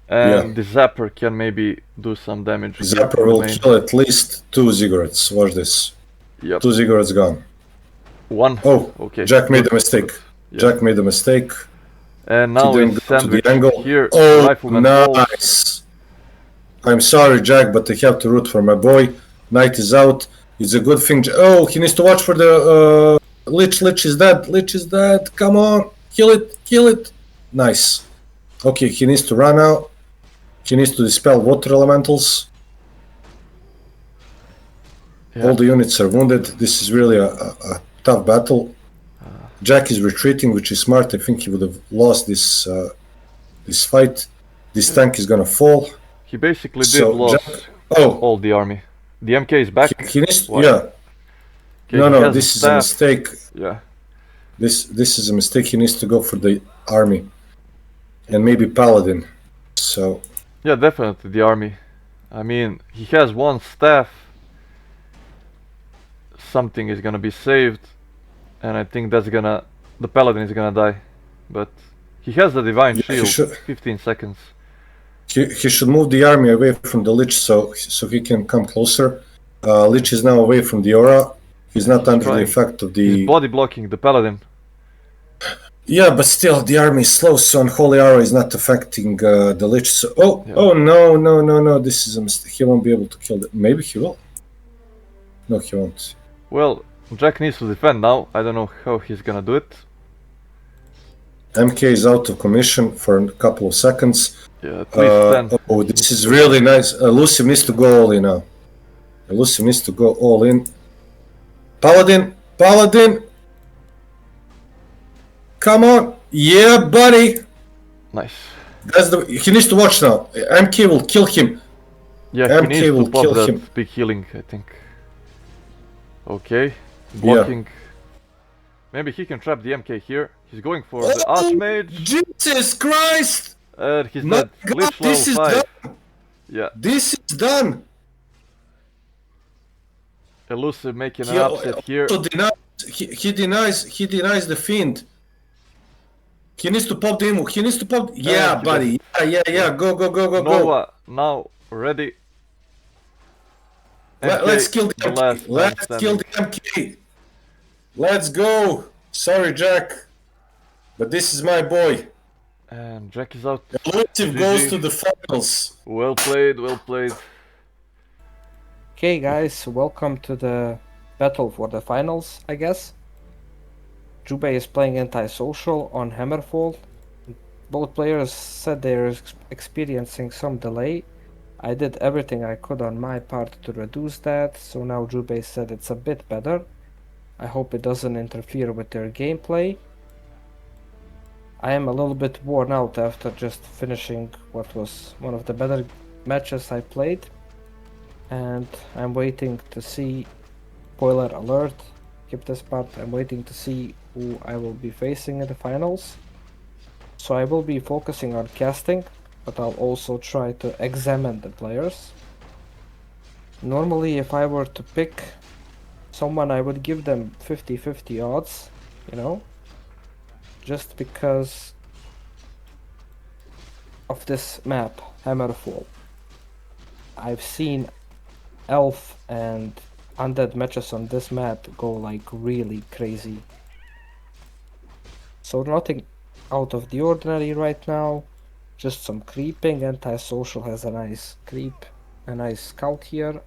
and the Zapper can maybe do some damage. Zapper will kill at least 2 Ziggurats. Watch this. Yep. 2 Ziggurats gone. One. Oh, okay. Jack made a mistake. Yeah. Jack made a mistake. And now he didn't it's go to the sandwich angle. here. Oh, Rifleman nice. I'm sorry, Jack, but I have to root for my boy. Knight is out. It's a good thing. Oh, he needs to watch for the Lich. Lich is dead. Lich is dead. Come on. Kill it. Kill it. Nice. Okay, he needs to run out. He needs to dispel water elementals. Yeah. All the units are wounded. This is really a tough battle. Jack is retreating, which is smart. I think he would have lost this this fight. This tank is gonna fall. He basically did lose all the army. The MK is back. He needs, yeah. Okay, no, this is a mistake. Yeah. This is a mistake. He needs to go for the army, and maybe Paladin. So. Yeah, definitely the army. I mean, he has one staff. Something is gonna be saved, and I think that's gonna. The Paladin is gonna die, but he has the Divine Shield. 15 seconds. He should move the army away from the Lich so he can come closer. Lich is now away from the aura. He's not under the effect of the... He's body blocking the Paladin. Yeah, but still, the army is slow, so Unholy Aura is not affecting the Lich. So, oh, no, this is a mistake. He won't be able to kill it. Maybe he will. No, he won't. Well, Jack needs to defend now. I don't know how he's gonna do it. MK is out of commission for a couple of seconds. Yeah, at least 10. Oh, this is really nice. Elusive needs to go all in now. Elusive needs to go all in. Paladin! Come on! Yeah, buddy! Nice. He needs to watch now. MK will kill him. Yeah, MK he needs to pop that big healing, I think. Okay. Blocking. Yeah. Maybe he can trap the MK here. He's going for the Archmage. Jesus Christ! He's dead. Lich level 5. Yeah. This is done. Elusive making an upset here. He denies the Fiend. He needs to pop the invoke. He needs to pop. Yeah, buddy. Yeah. Go. Nova now ready. Let's kill the MK. Let's kill the MK. Let's go. Sorry, Jack, but this is my boy. And Jack is out. Elusive goes to the finals. Well played. Okay, guys, welcome to the battle for the finals, I guess. Jubei is playing anti-social on Hammerfall. Both players said they're experiencing some delay. I did everything I could on my part to reduce that, so now Jubei said it's a bit better. I hope it doesn't interfere with their gameplay. I am a little bit worn out after just finishing what was one of the better matches I played. And I'm waiting to see, spoiler alert, skip this part, I'm waiting to see who I will be facing in the finals. So I will be focusing on casting, but I'll also try to examine the players. Normally if I were to pick someone, I would give them 50-50 odds, you know, just because of this map, Hammerfall. I've seen elf and undead matches on this map go like really crazy. So nothing out of the ordinary right now. Just some creeping. Antisocial has a nice creep, a nice scout here.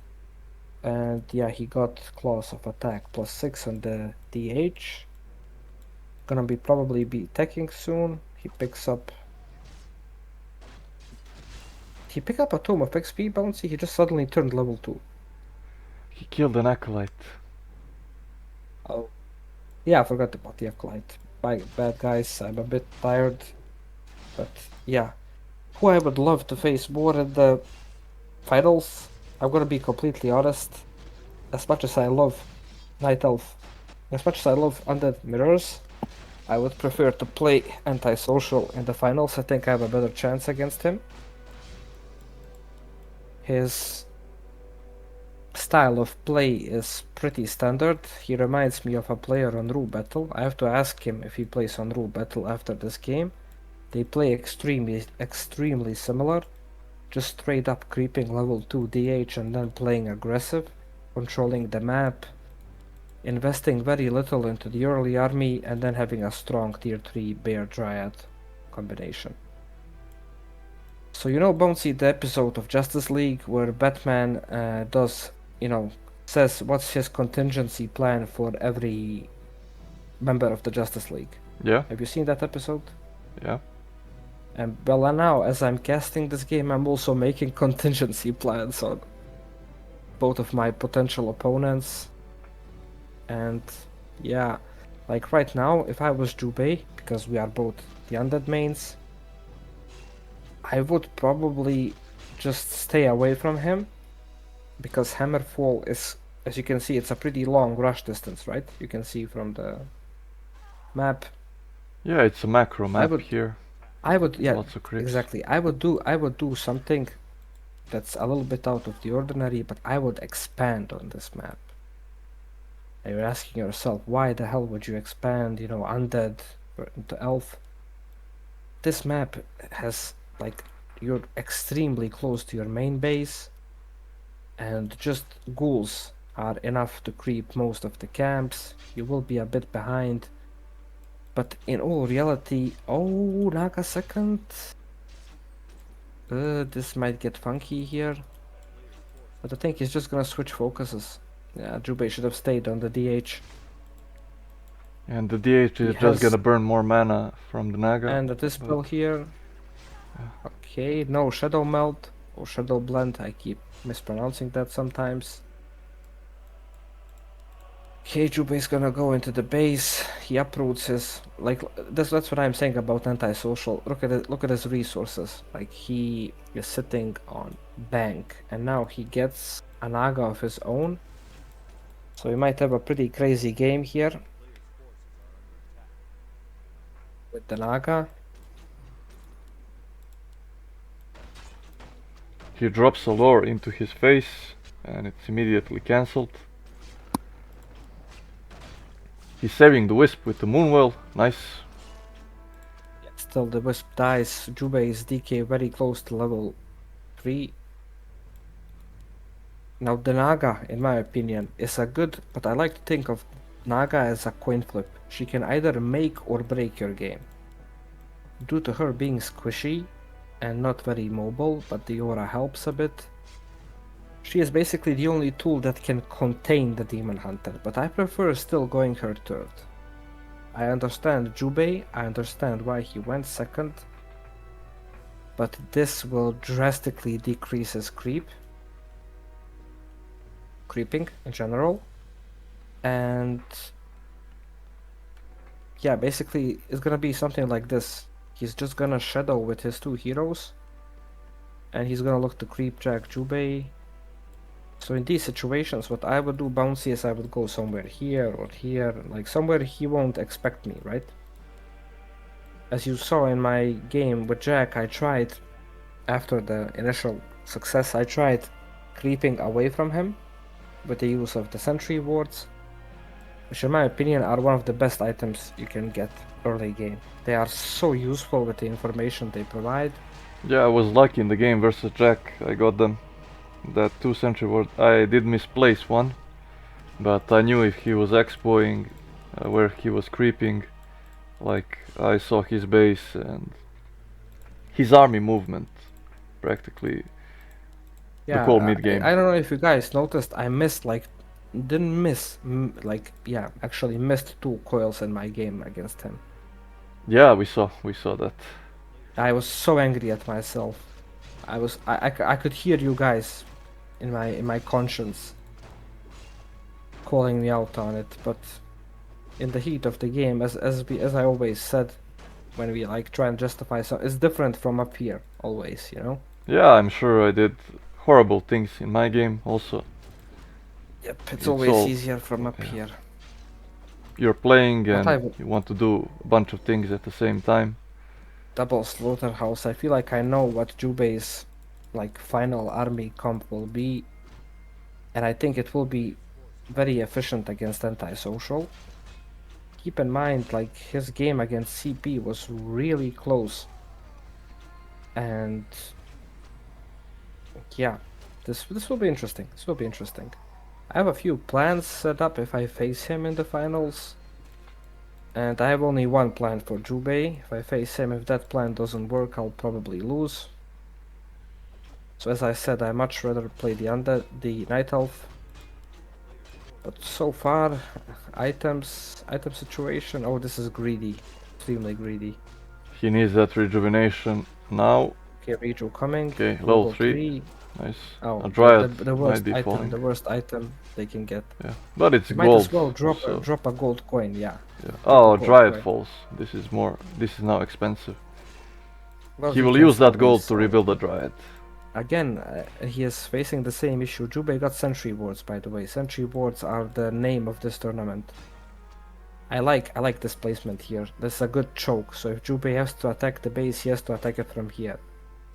And yeah, he got claws of attack +6 on the DH. Gonna be probably be attacking soon. He picks up. He picked up a Tome of XP Bouncy. He just suddenly turned level 2. He killed an acolyte. Oh. Yeah, I forgot about the acolyte. Bad guys, I'm a bit tired. But yeah. Who I would love to face more in the finals, I'm gonna be completely honest. As much as I love Night Elf, as much as I love Undead Mirrors, I would prefer to play Antisocial in the finals. I think I have a better chance against him. His style of play is pretty standard. He reminds me of a player on Rule Battle. I have to ask him if he plays on Rule Battle after this game. They play extremely similar. Just straight up creeping level 2 DH and then playing aggressive, controlling the map, investing very little into the early army, and then having a strong tier 3 Bear Dryad combination. So you know, Bouncy, the episode of Justice League where Batman says what's his contingency plan for every member of the Justice League. Yeah, Have you seen that episode? yeah. And well, now as I'm casting this game, I'm also making contingency plans on both of my potential opponents. And yeah, like right now, if I was Jubei, because we are both the undead mains, I would probably just stay away from him, because Hammerfall is, as you can see, it's a pretty long rush distance, right? You can see from the map. Yeah, it's a macro map here. I would, yeah, Lots of creeps. exactly. I would do something that's a little bit out of the ordinary, but I would expand on this map. And you're asking yourself, why the hell would you expand, undead into elf? This map has, like, you're extremely close to your main base, and just ghouls are enough to creep most of the camps. You will be a bit behind, but in all reality, oh, Naga second. This might get funky here, but I think he's just gonna switch focuses. Yeah, Jubei should have stayed on the DH. And the DH is just gonna burn more mana from the Naga. And the Dispel here. Okay, no Shadow Melt or Shadow Blend. I keep mispronouncing that sometimes. Okay, Jubei's gonna go into the base. He uproots his, like, that's what I'm saying about Antisocial. Look at it, look at his resources. Like, he is sitting on bank, and now he gets a Naga of his own. So we might have a pretty crazy game here with the Naga. He drops a lore into his face, and it's immediately cancelled. He's saving the Wisp with the Moonwell. Nice. Still, the Wisp dies. Jubei's DK very close to level 3. Now, the Naga, in my opinion, is a good, but I like to think of Naga as a coin flip. She can either make or break your game. Due to her being squishy and not very mobile, but the aura helps a bit, she is basically the only tool that can contain the Demon Hunter, but I prefer still going her third. I understand Jubei, I understand why he went second, but this will drastically decrease his creeping in general, and yeah, basically it's gonna be something like this. He's just gonna shadow with his 2 heroes, and he's gonna look to creep jack Jubei. So in these situations, what I would do, Bouncy, is I would go somewhere here or here, like somewhere he won't expect me, right? As you saw in my game with Jack, I tried, after the initial success, I tried creeping away from him with the use of the sentry wards, which in my opinion are one of the best items you can get early game. They are so useful with the information they provide. Yeah, I was lucky in the game versus Jack. I got them. That 2 sentry ward. I did misplace one, but I knew if he was expoing where he was creeping, like I saw his base, and his army movement, practically. Yeah, whole mid game. I don't know if you guys noticed, I missed actually missed 2 coils in my game against him. Yeah, we saw that. I was so angry at myself. I could hear you guys in my conscience calling me out on it, but in the heat of the game, as I always said, when we like try and justify something, it's different from up here always, you know. Yeah, I'm sure I did horrible things in my game also. Yep, it's It's always all- easier from up yeah. here. You're playing But and you want to do a bunch of things at the same time. Double slaughterhouse. I feel like I know what Jubei's like final army comp will be, and I think it will be very efficient against antisocial. Keep in mind, like his game against CP was really close, and yeah, this will be interesting. This will be interesting. I have a few plans set up if I face him in the finals. And I have only one plan for Jubei. If I face him, if that plan doesn't work, I'll probably lose. So as I said, I much rather play the Night Elf. But so far, item situation. Oh, this is greedy, extremely greedy. He needs that rejuvenation now. Okay, Reju coming. Okay, level 3. 3. Nice. Oh, A Dryad the worst might be item. falling. The worst item they can get. Yeah, but it's You might gold. as well so- drop a gold coin. Yeah. yeah. a Oh, gold Dryad coin. falls. This is now expensive. Well, He will can use that gold always, to rebuild the Dryad. Again, he is facing the same issue. Jubei got sentry wards, by the way. Sentry wards are the name of this tournament. I like this placement here. This is a good choke. So if Jubei has to attack the base, he has to attack it from here.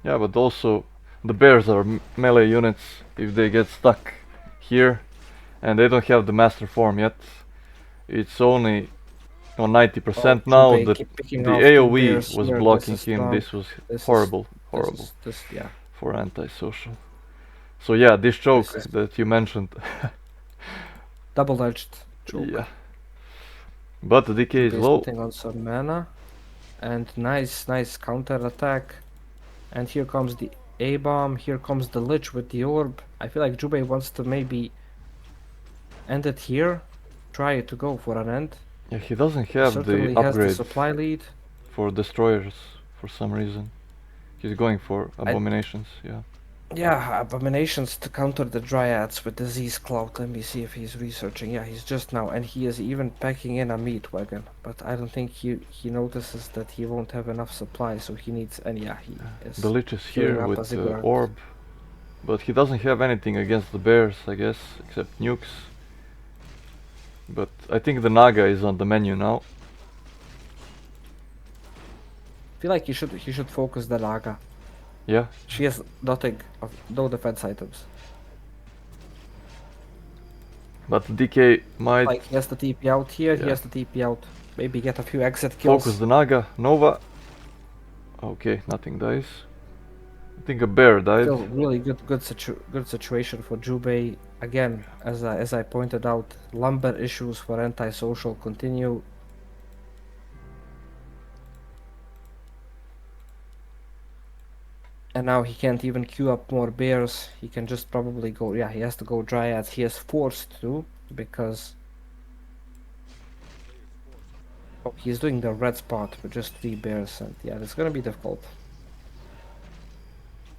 Yeah, but also the bears are melee units. If they get stuck here and they don't have the master form yet, it's only on 90% Oh, now. Jubei The keep picking the off two AoE bears was here. blocking This is him. strong. This was This is- horrible, horrible Yeah. for antisocial. So yeah, this choke This is- that you mentioned. Double-edged choke. Yeah. But the DK is Jubei's low. sitting on some mana. And nice counter attack. And here comes the A-bomb. Here comes the Lich with the orb. I feel like Jubei wants to maybe end it here. Try to go for an end. Yeah, he doesn't have Certainly the has the upgrade supply lead. for destroyers for some reason. He's going for abominations. Yeah. Yeah, abominations to counter the dryads with disease cloud. Let me see if he's researching. Yeah, he's just now, and he is even packing in a meat wagon. But I don't think he notices that he won't have enough supply, so he needs. And yeah, he is. The Lich is filling here up with as the a guard. orb, but he doesn't have anything against the bears, I guess, except nukes. But I think the Naga is on the menu now. I feel like he should focus the Naga. Yeah, She has no defense items. but the DK might Like he has to TP out here. He Yeah. has to TP out. Maybe get a few exit kills. focus the Naga. Nova. Okay, nothing dies. I think a bear died. Still really good situation for Jubei. Again, as I pointed out, lumber issues for antisocial continue. And now he can't even queue up more bears. He can just probably go. Yeah, he has to go dryads. He is forced to because. Oh, he's doing the red spot with just 3 bears, and yeah, it's gonna be difficult.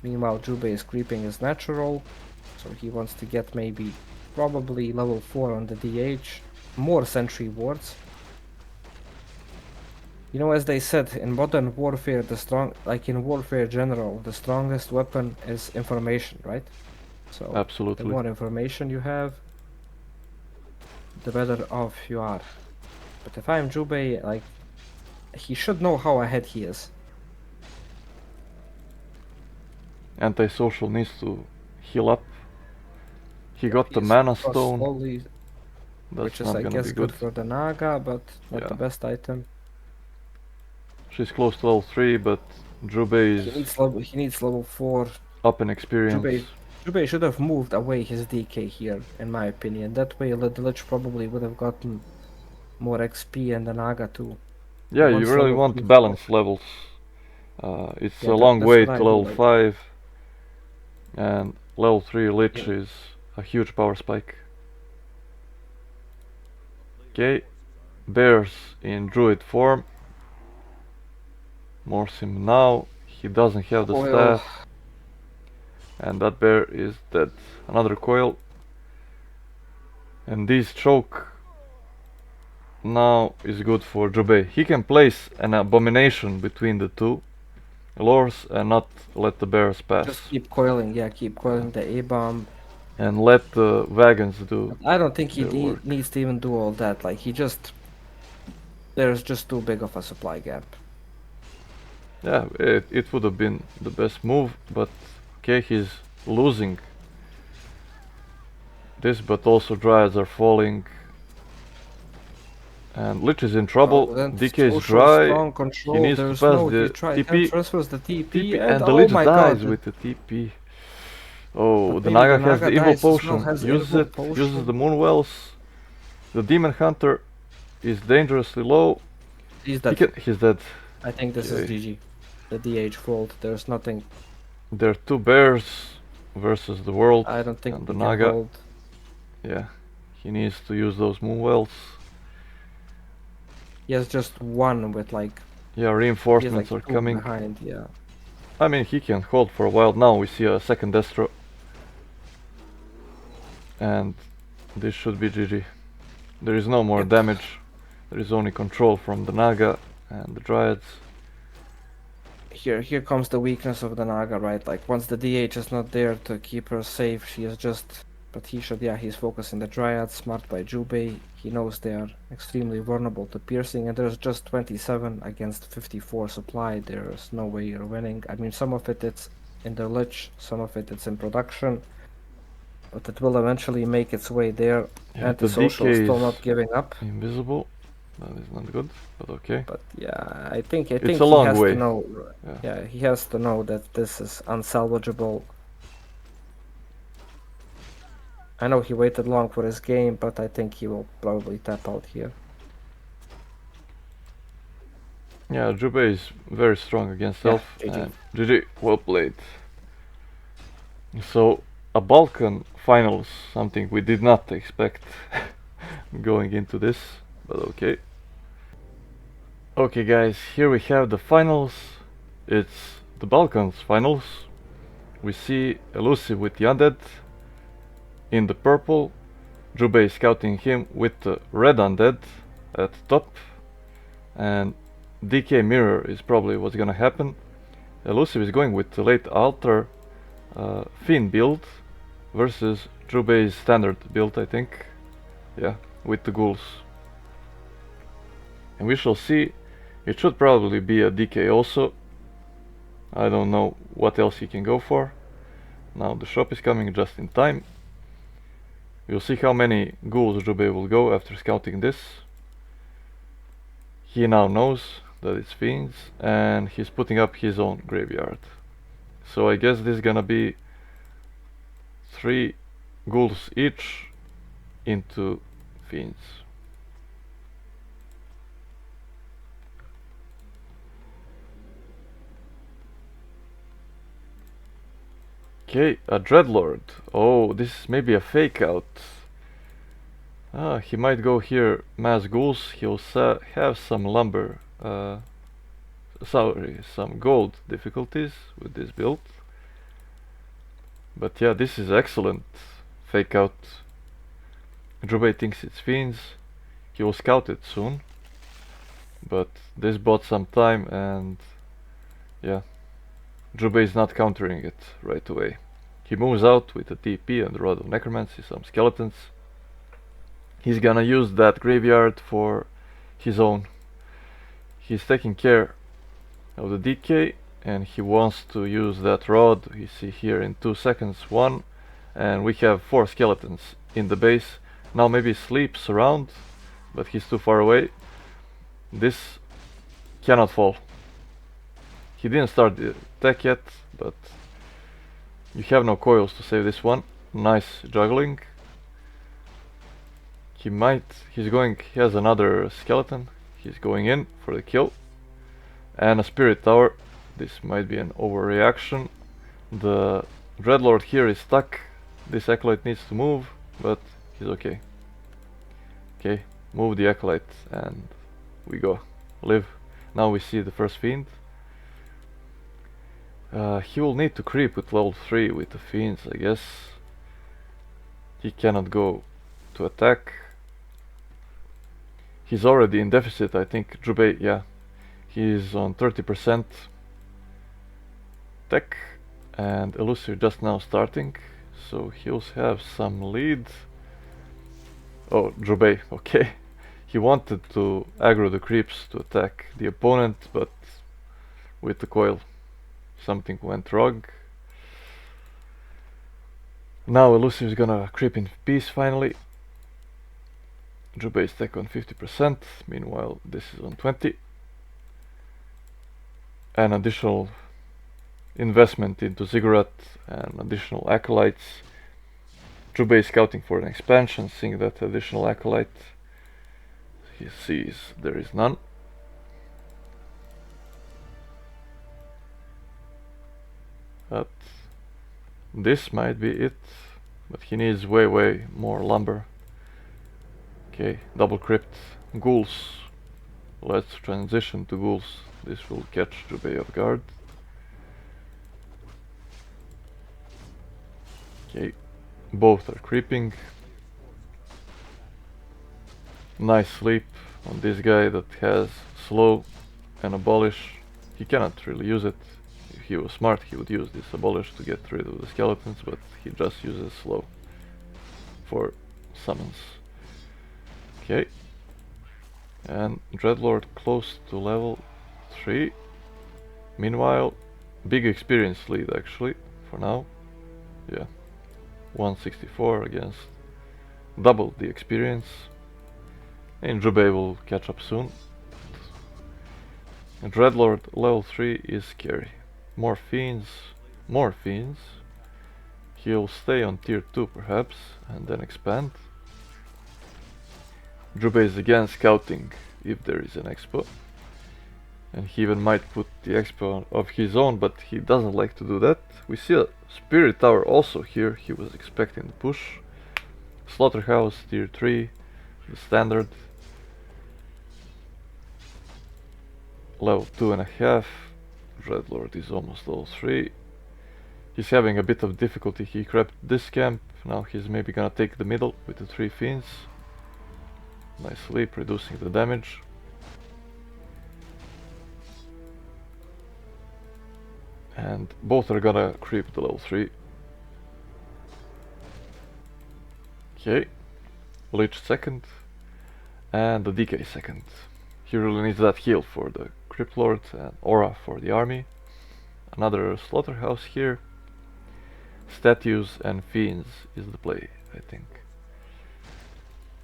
Meanwhile, Jubei is creeping his natural, so he wants to get maybe, probably level 4 on the DH, more sentry wards. You know, as they said, in modern warfare, like in warfare general, the strongest weapon is information, right? So, the Absolutely. more information you have, the better off you are. But if I'm Jubei, like, he should know how ahead he is. Antisocial needs to heal up. He got the He's mana across stone. slowly, That's which is, not I gonna guess, be good good. for the Naga, but not the Yeah. best item. She's close to level 3, but Jubei He needs level 4. up in experience. Jubei should have moved away his DK here, in my opinion. That way, the Lich probably would have gotten more XP and the Naga too. Yeah, you Once really level want 3, to balance levels. It's Yeah, a long that's way what I to do, level like, 5, and level 3 Lich yeah. is a huge power spike. A player's Okay, forces are under Bears in Druid form. Morphs him now. He doesn't have the Coil. staff, and that bear is dead. Another coil, and this choke now is good for Jubei. He can place an abomination between the two lures and not let the bears pass. Just keep coiling, yeah, keep coiling the A-bomb. And let the wagons do But I don't think he their work. needs to even do all that. Like, he just... There's just too big of a supply gap. Yeah, it would have been the best move, but okay, he's losing this, but also Dryads are falling. And Lich is in trouble. Oh, then DK is social dry. strong He control. needs to There's pass no... He the tried and TP. transfers the TP, TP, and and the oh Lich my dies god! with the TP. Oh, But the maybe Naga the has the Naga evil dies as well, potion. has the Uses evil it. Uses the potion. Moonwells. The Demon Hunter is dangerously low. He's dead. He's dead. I think this is Okay. GG. The DH fault. There's nothing. There are two bears versus the world I don't think and we the can Naga. hold. Yeah, he needs to use those Moonwells. He has just one with like... Yeah, He has reinforcements like are two coming. behind, yeah. I mean, he can hold for a while. Now we see a second Destro. And this should be GG. There is no more Yep. damage. There is only control from the Naga and the Dryads. Here comes the weakness of the Naga, right? Like, once the DH is not there to keep her safe, she is just... But he should, yeah, he's focusing the Dryads, smart by Jubei. He knows they are extremely vulnerable to piercing, and there's just 27 against 54 supply. There's no way you're winning. I mean, some of it's in the Lich, some of it's in production, but it will eventually make its way there. Yeah, the Antisocial is DK still is not giving up. invisible. That is not good, but okay. But yeah, I think It's he a long has way. to know. Yeah. Yeah, he has to know that this is unsalvageable. I know he waited long for his game, but I think he will probably tap out here. Yeah, Jubei is very strong against Yeah, Elf. GG. And GG, well played. So, a Balkan finals, something we did not expect going into this, but okay. Okay guys, here we have the finals. It's the Balkans finals. We see Elusive with the Undead in the purple. Jubei scouting him with the red Undead at top. And DK Mirror is probably what's gonna happen. Elusive is going with the late altar Fiend build versus Jubei's standard build, I think. Yeah, with the ghouls. And we shall see. It should probably be a DK also. I don't know what else he can go for. Now the shop is coming just in time. We'll see how many ghouls Jubei will go after scouting this. He now knows that it's fiends and he's putting up his own graveyard. So I guess this is gonna be 3 ghouls each into fiends. Okay, a Dreadlord. Oh, this is maybe a fake out. He might go here mass ghouls. He'll have some lumber, sorry, some gold difficulties with this build. But yeah, this is excellent. Fake out. Jubei thinks it's fiends. He will scout it soon. But this bought some time and yeah, Jubei is not countering it right away. He moves out with a TP and the Rod of Necromancy, some skeletons. He's gonna use that graveyard for his own. He's taking care of the DK and he wants to use that rod. We see here in 2 seconds 1, and we have 4 skeletons in the base. Now maybe sleeps around, but he's too far away. This cannot fall. He didn't start the attack yet, but you have no coils to save this one. Nice juggling. He has another skeleton. He's going in for the kill. And a spirit tower. This might be an overreaction. The Dreadlord here is stuck. This Acolyte needs to move, but he's okay. Okay, move the Acolyte and we go. Live. Now we see the first Fiend. He will need to creep with level 3 with the Fiends, I guess. He cannot go to attack. He's already in deficit, I think. Jubei, yeah. He's on 30% tech, and Elusive just now starting, so he'll have some lead. Oh, Jubei, okay. He wanted to aggro the creeps to attack the opponent, but with the coil something went wrong. Now Elusive is gonna creep in peace finally. Jubei is tech on 50%, meanwhile this is on 20. An additional investment into Ziggurat and additional acolytes. Jubei is scouting for an expansion, seeing that additional acolyte. He sees there is none. But this might be it, but he needs way more lumber. Okay, double crypt, ghouls. Let's transition to ghouls. This will catch Jubei off guard. Okay, both are creeping. Nice sleep on this guy that has slow and abolish. He cannot really use it. If he was smart, he would use this abolish to get rid of the skeletons, but he just uses slow for summons. Okay, and Dreadlord close to level 3. Meanwhile, big experience lead actually for now. Yeah, 164 against double the experience. And Jubei will catch up soon. And Dreadlord level 3 is scary. More fiends, more fiends. He'll stay on tier 2 perhaps, and then expand. Jubei is again scouting if there is an expo. And he even might put the expo of his own, but he doesn't like to do that. We see a Spirit Tower also here. He was expecting the push. Slaughterhouse tier 3, the standard. Level 2.5. Dreadlord is almost level 3. He's having a bit of difficulty. He crept this camp. Now he's maybe gonna take the middle with the 3 fiends. Nice sleep, reducing the damage. And both are gonna creep the level 3. Okay. Lich second. And the DK second. He really needs that heal for the Crypt Lord and Aura for the army. Another Slaughterhouse here. Statues and Fiends is the play, I think.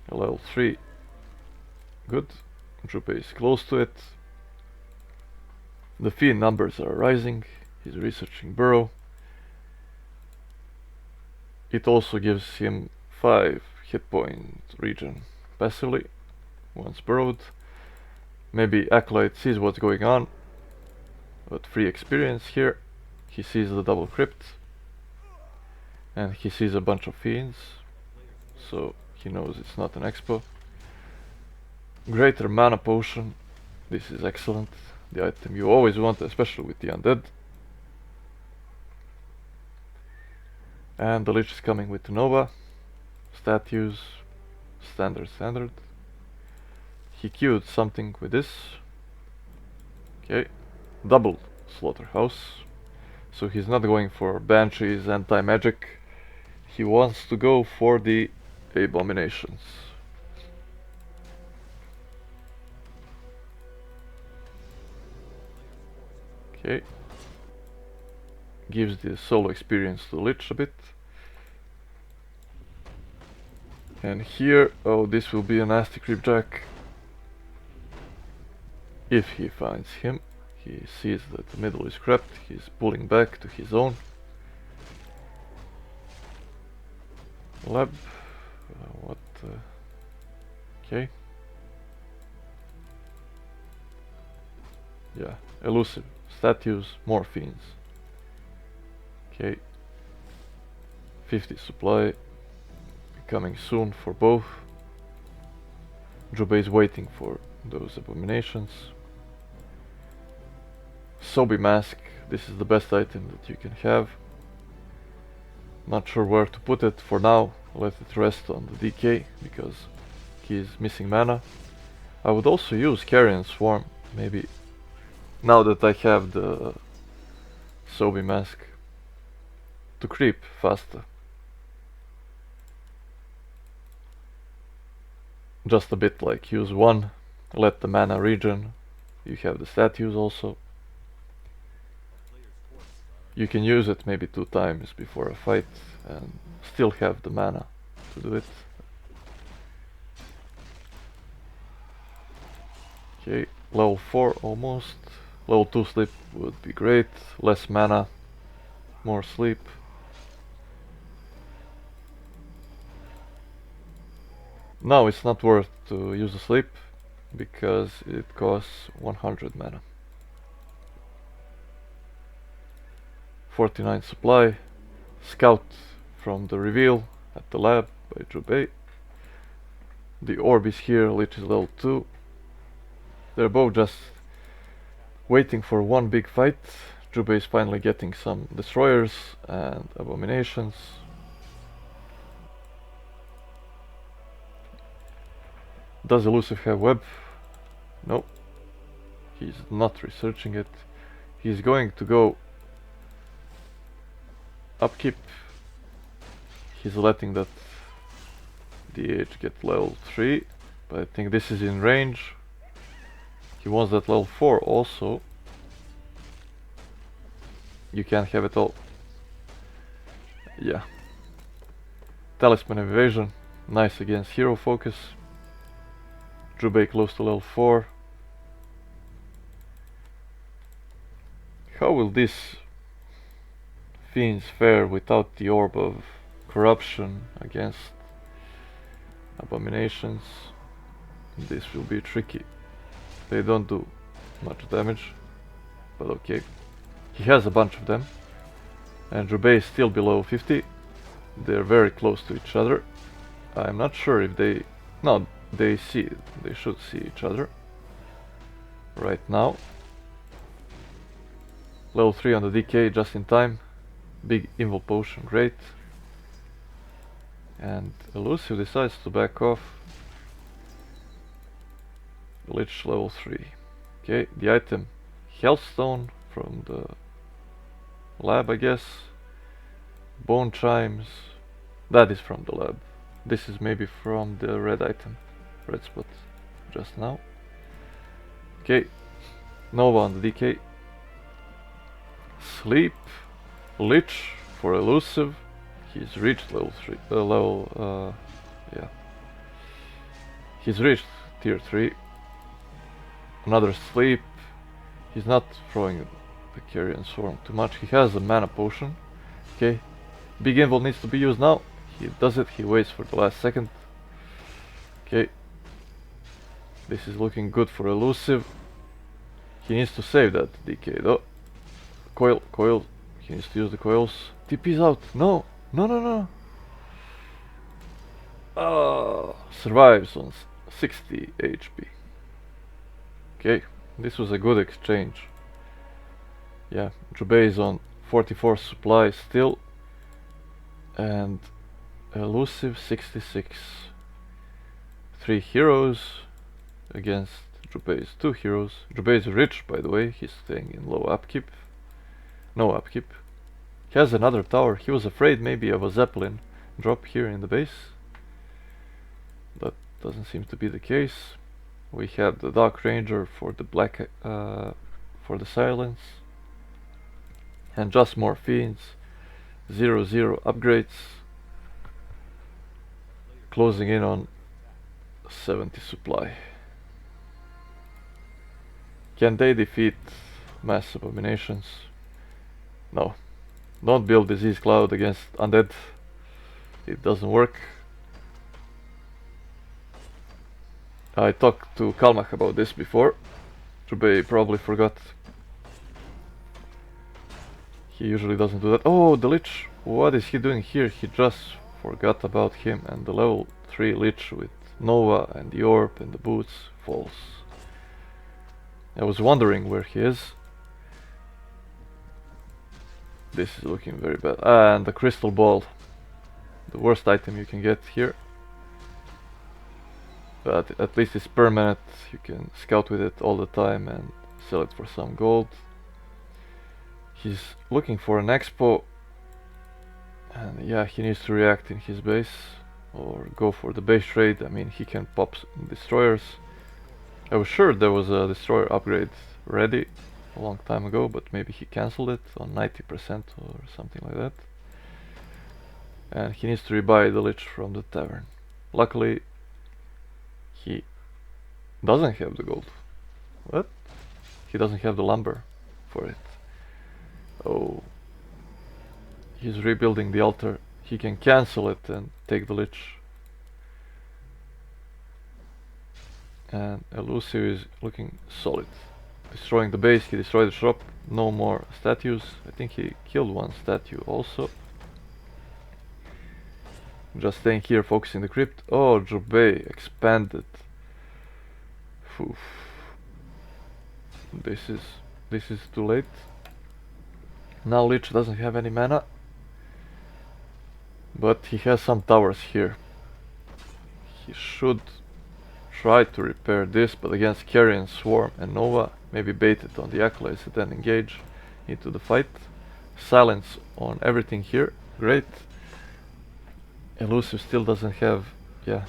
A level 3. Good. Jubei is close to it. The Fiend numbers are rising. He's researching Burrow. It also gives him 5 hit point regen passively once burrowed. Maybe Acolyte sees what's going on, but free experience here. He sees the double crypt and he sees a bunch of fiends, so he knows it's not an expo. Greater mana potion, this is excellent, the item you always want, especially with the undead. And the Lich is coming with Nova, statues, standard. He queued something with this. Okay, double Slaughterhouse. So he's not going for Banshees, anti-magic. He wants to go for the Abominations. Okay. Gives the solo experience to Lich a bit. And here, oh, this will be a nasty creepjack. If he finds him, he sees that the middle is crept, he's pulling back to his own. Lab, okay. Yeah, Elusive statues, more fiends. Okay. 50 supply. Coming soon for both. Jubei is waiting for those abominations. Sobi mask. This is the best item that you can have. Not sure where to put it for now. Let it rest on the DK because he is missing mana. I would also use Carrion Swarm, maybe, now that I have the Sobi mask, to creep faster. Just a bit like use one, let the mana regen. You have the statues also. You can use it maybe 2 times before a fight and still have the mana to do it. Okay, level 4 almost. Level 2 sleep would be great. Less mana, more sleep. Now it's not worth to use the sleep because it costs 100 mana. 49 supply. Scout from the reveal at the lab by Jubei. The orb is here, Lich is level 2. They're both just waiting for one big fight. Jubei is finally getting some destroyers and abominations. Does Elusive have web? No. He's not researching it. He's going to go upkeep. He's letting that DH get level 3, but I think this is in range. He wants that level 4 also. You can't have it all. Yeah. Talisman Evasion, nice against hero focus. Jubei close to level 4. How will these fiends fare without the orb of corruption against abominations? This will be tricky. They don't do much damage, but okay. He has a bunch of them, and Jubei is still below 50. They're very close to each other. I'm not sure if they... No, they should see each other right now. Level 3 on the DK just in time. Big Invul Potion, great. And Elusive decides to back off. Lich level 3. Okay, the item Hellstone from the lab, I guess. Bone Chimes. That is from the lab. This is maybe from the red item. Red spot just now. Okay, Nova on the DK. Sleep. Lich for Elusive. He's reached level 3. Yeah. He's reached tier 3. Another sleep. He's not throwing the Carrion Swarm too much. He has a mana potion. Okay. Big Invul needs to be used now. He does it. He waits for the last second. Okay. This is looking good for Elusive. He needs to save that DK though. Coil. He needs to use the coils. TP's out. No. No. Survives on 60 HP. Okay. This was a good exchange. Yeah. Jubei is on 44 supply still. And Elusive 66. 3 heroes against Jubei's 2 heroes. Jubei is rich, by the way. He's staying in low upkeep. No upkeep. He has another tower. He was afraid maybe of a Zeppelin drop here in the base. That doesn't seem to be the case. We have the Dark Ranger for the black, for the silence. And just more fiends. 0/0 upgrades. Closing in on 70 supply. Can they defeat mass abominations? No. Don't build Disease Cloud against undead. It doesn't work. I talked to Kalmach about this before. Jubei probably forgot. He usually doesn't do that. Oh, the Lich! What is he doing here? He just forgot about him, and the level 3 Lich with Nova and the Orb and the boots falls. I was wondering where he is. This is looking very bad. And the Crystal Ball. The worst item you can get here. But at least it's permanent. You can scout with it all the time and sell it for some gold. He's looking for an expo. And yeah, he needs to react in his base. Or go for the base trade. I mean, he can pop destroyers. I was sure there was a destroyer upgrade ready a long time ago, but maybe he cancelled it on 90% or something like that. And he needs to rebuy the Lich from the tavern. Luckily, he doesn't have the gold. What? He doesn't have the lumber for it. Oh. He's rebuilding the altar. He can cancel it and take the Lich. And Elusive is looking solid. Destroying the base, he destroyed the shop. No more statues. I think he killed one statue also. Just staying here, focusing the crypt. Oh, Jubei expanded. Oof. This is too late. Now Lich doesn't have any mana, but he has some towers here. He should try to repair this, but against Carrion, Swarm and Nova, maybe bait it on the Acolytes and then engage into the fight. Silence on everything here, great. Elusive still doesn't have, yeah,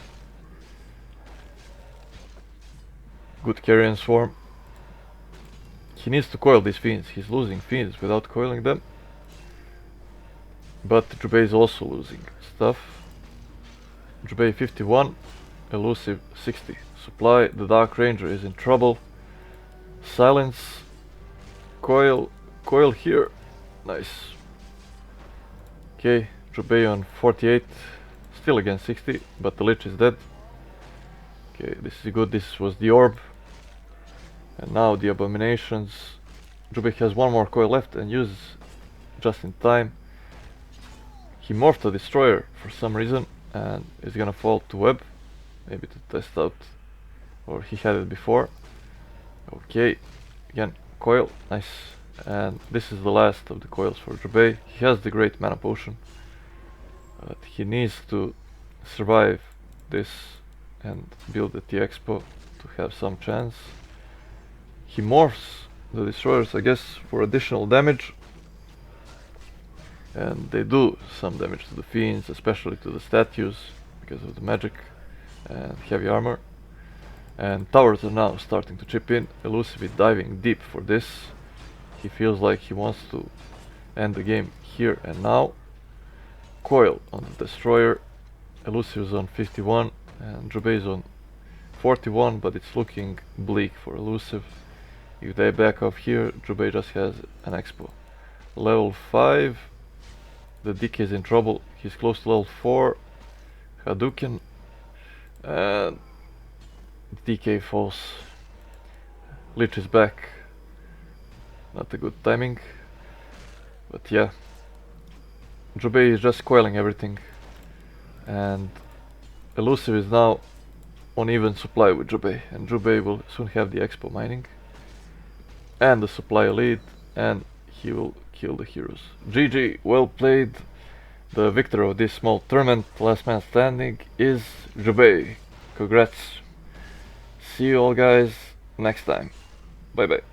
good Carrion Swarm. He needs to coil these fiends. He's losing fiends without coiling them. But Jubei is also losing stuff. Jubei 51, Elusive 60. Supply, the Dark Ranger is in trouble. Silence, coil here. Nice. Okay, Jubei on 48, still against 60, but the Lich is dead. Okay, this is good. This was the Orb. And now the Abominations. Jubei has one more coil left and uses just in time. He morphed a Destroyer for some reason and is gonna fall to web. Maybe to test out, or he had it before. Okay, again, coil, nice. And this is the last of the coils for Jubei. He has the great mana potion, but he needs to survive this and build at the expo to have some chance. He morphs the destroyers, I guess, for additional damage, and they do some damage to the fiends, especially to the statues because of the magic and heavy armor. And towers are now starting to chip in. Elusive is diving deep for this. He feels like he wants to end the game here and now. Coil on the destroyer. Elusive is on 51 and Jubei is on 41, but it's looking bleak for Elusive. If they back off here, Jubei just has an expo. Level 5, the DK is in trouble. He's close to level 4. Hadouken, and DK falls. Lich is back. Not a good timing, but yeah. Jubei is just coiling everything, and Elusive is now on even supply with Jubei, and Jubei will soon have the expo mining and the supply lead, and he will kill the heroes. GG, well played. The victor of this small tournament, last man standing, is Jubei. Congrats. See you all guys next time. Bye bye.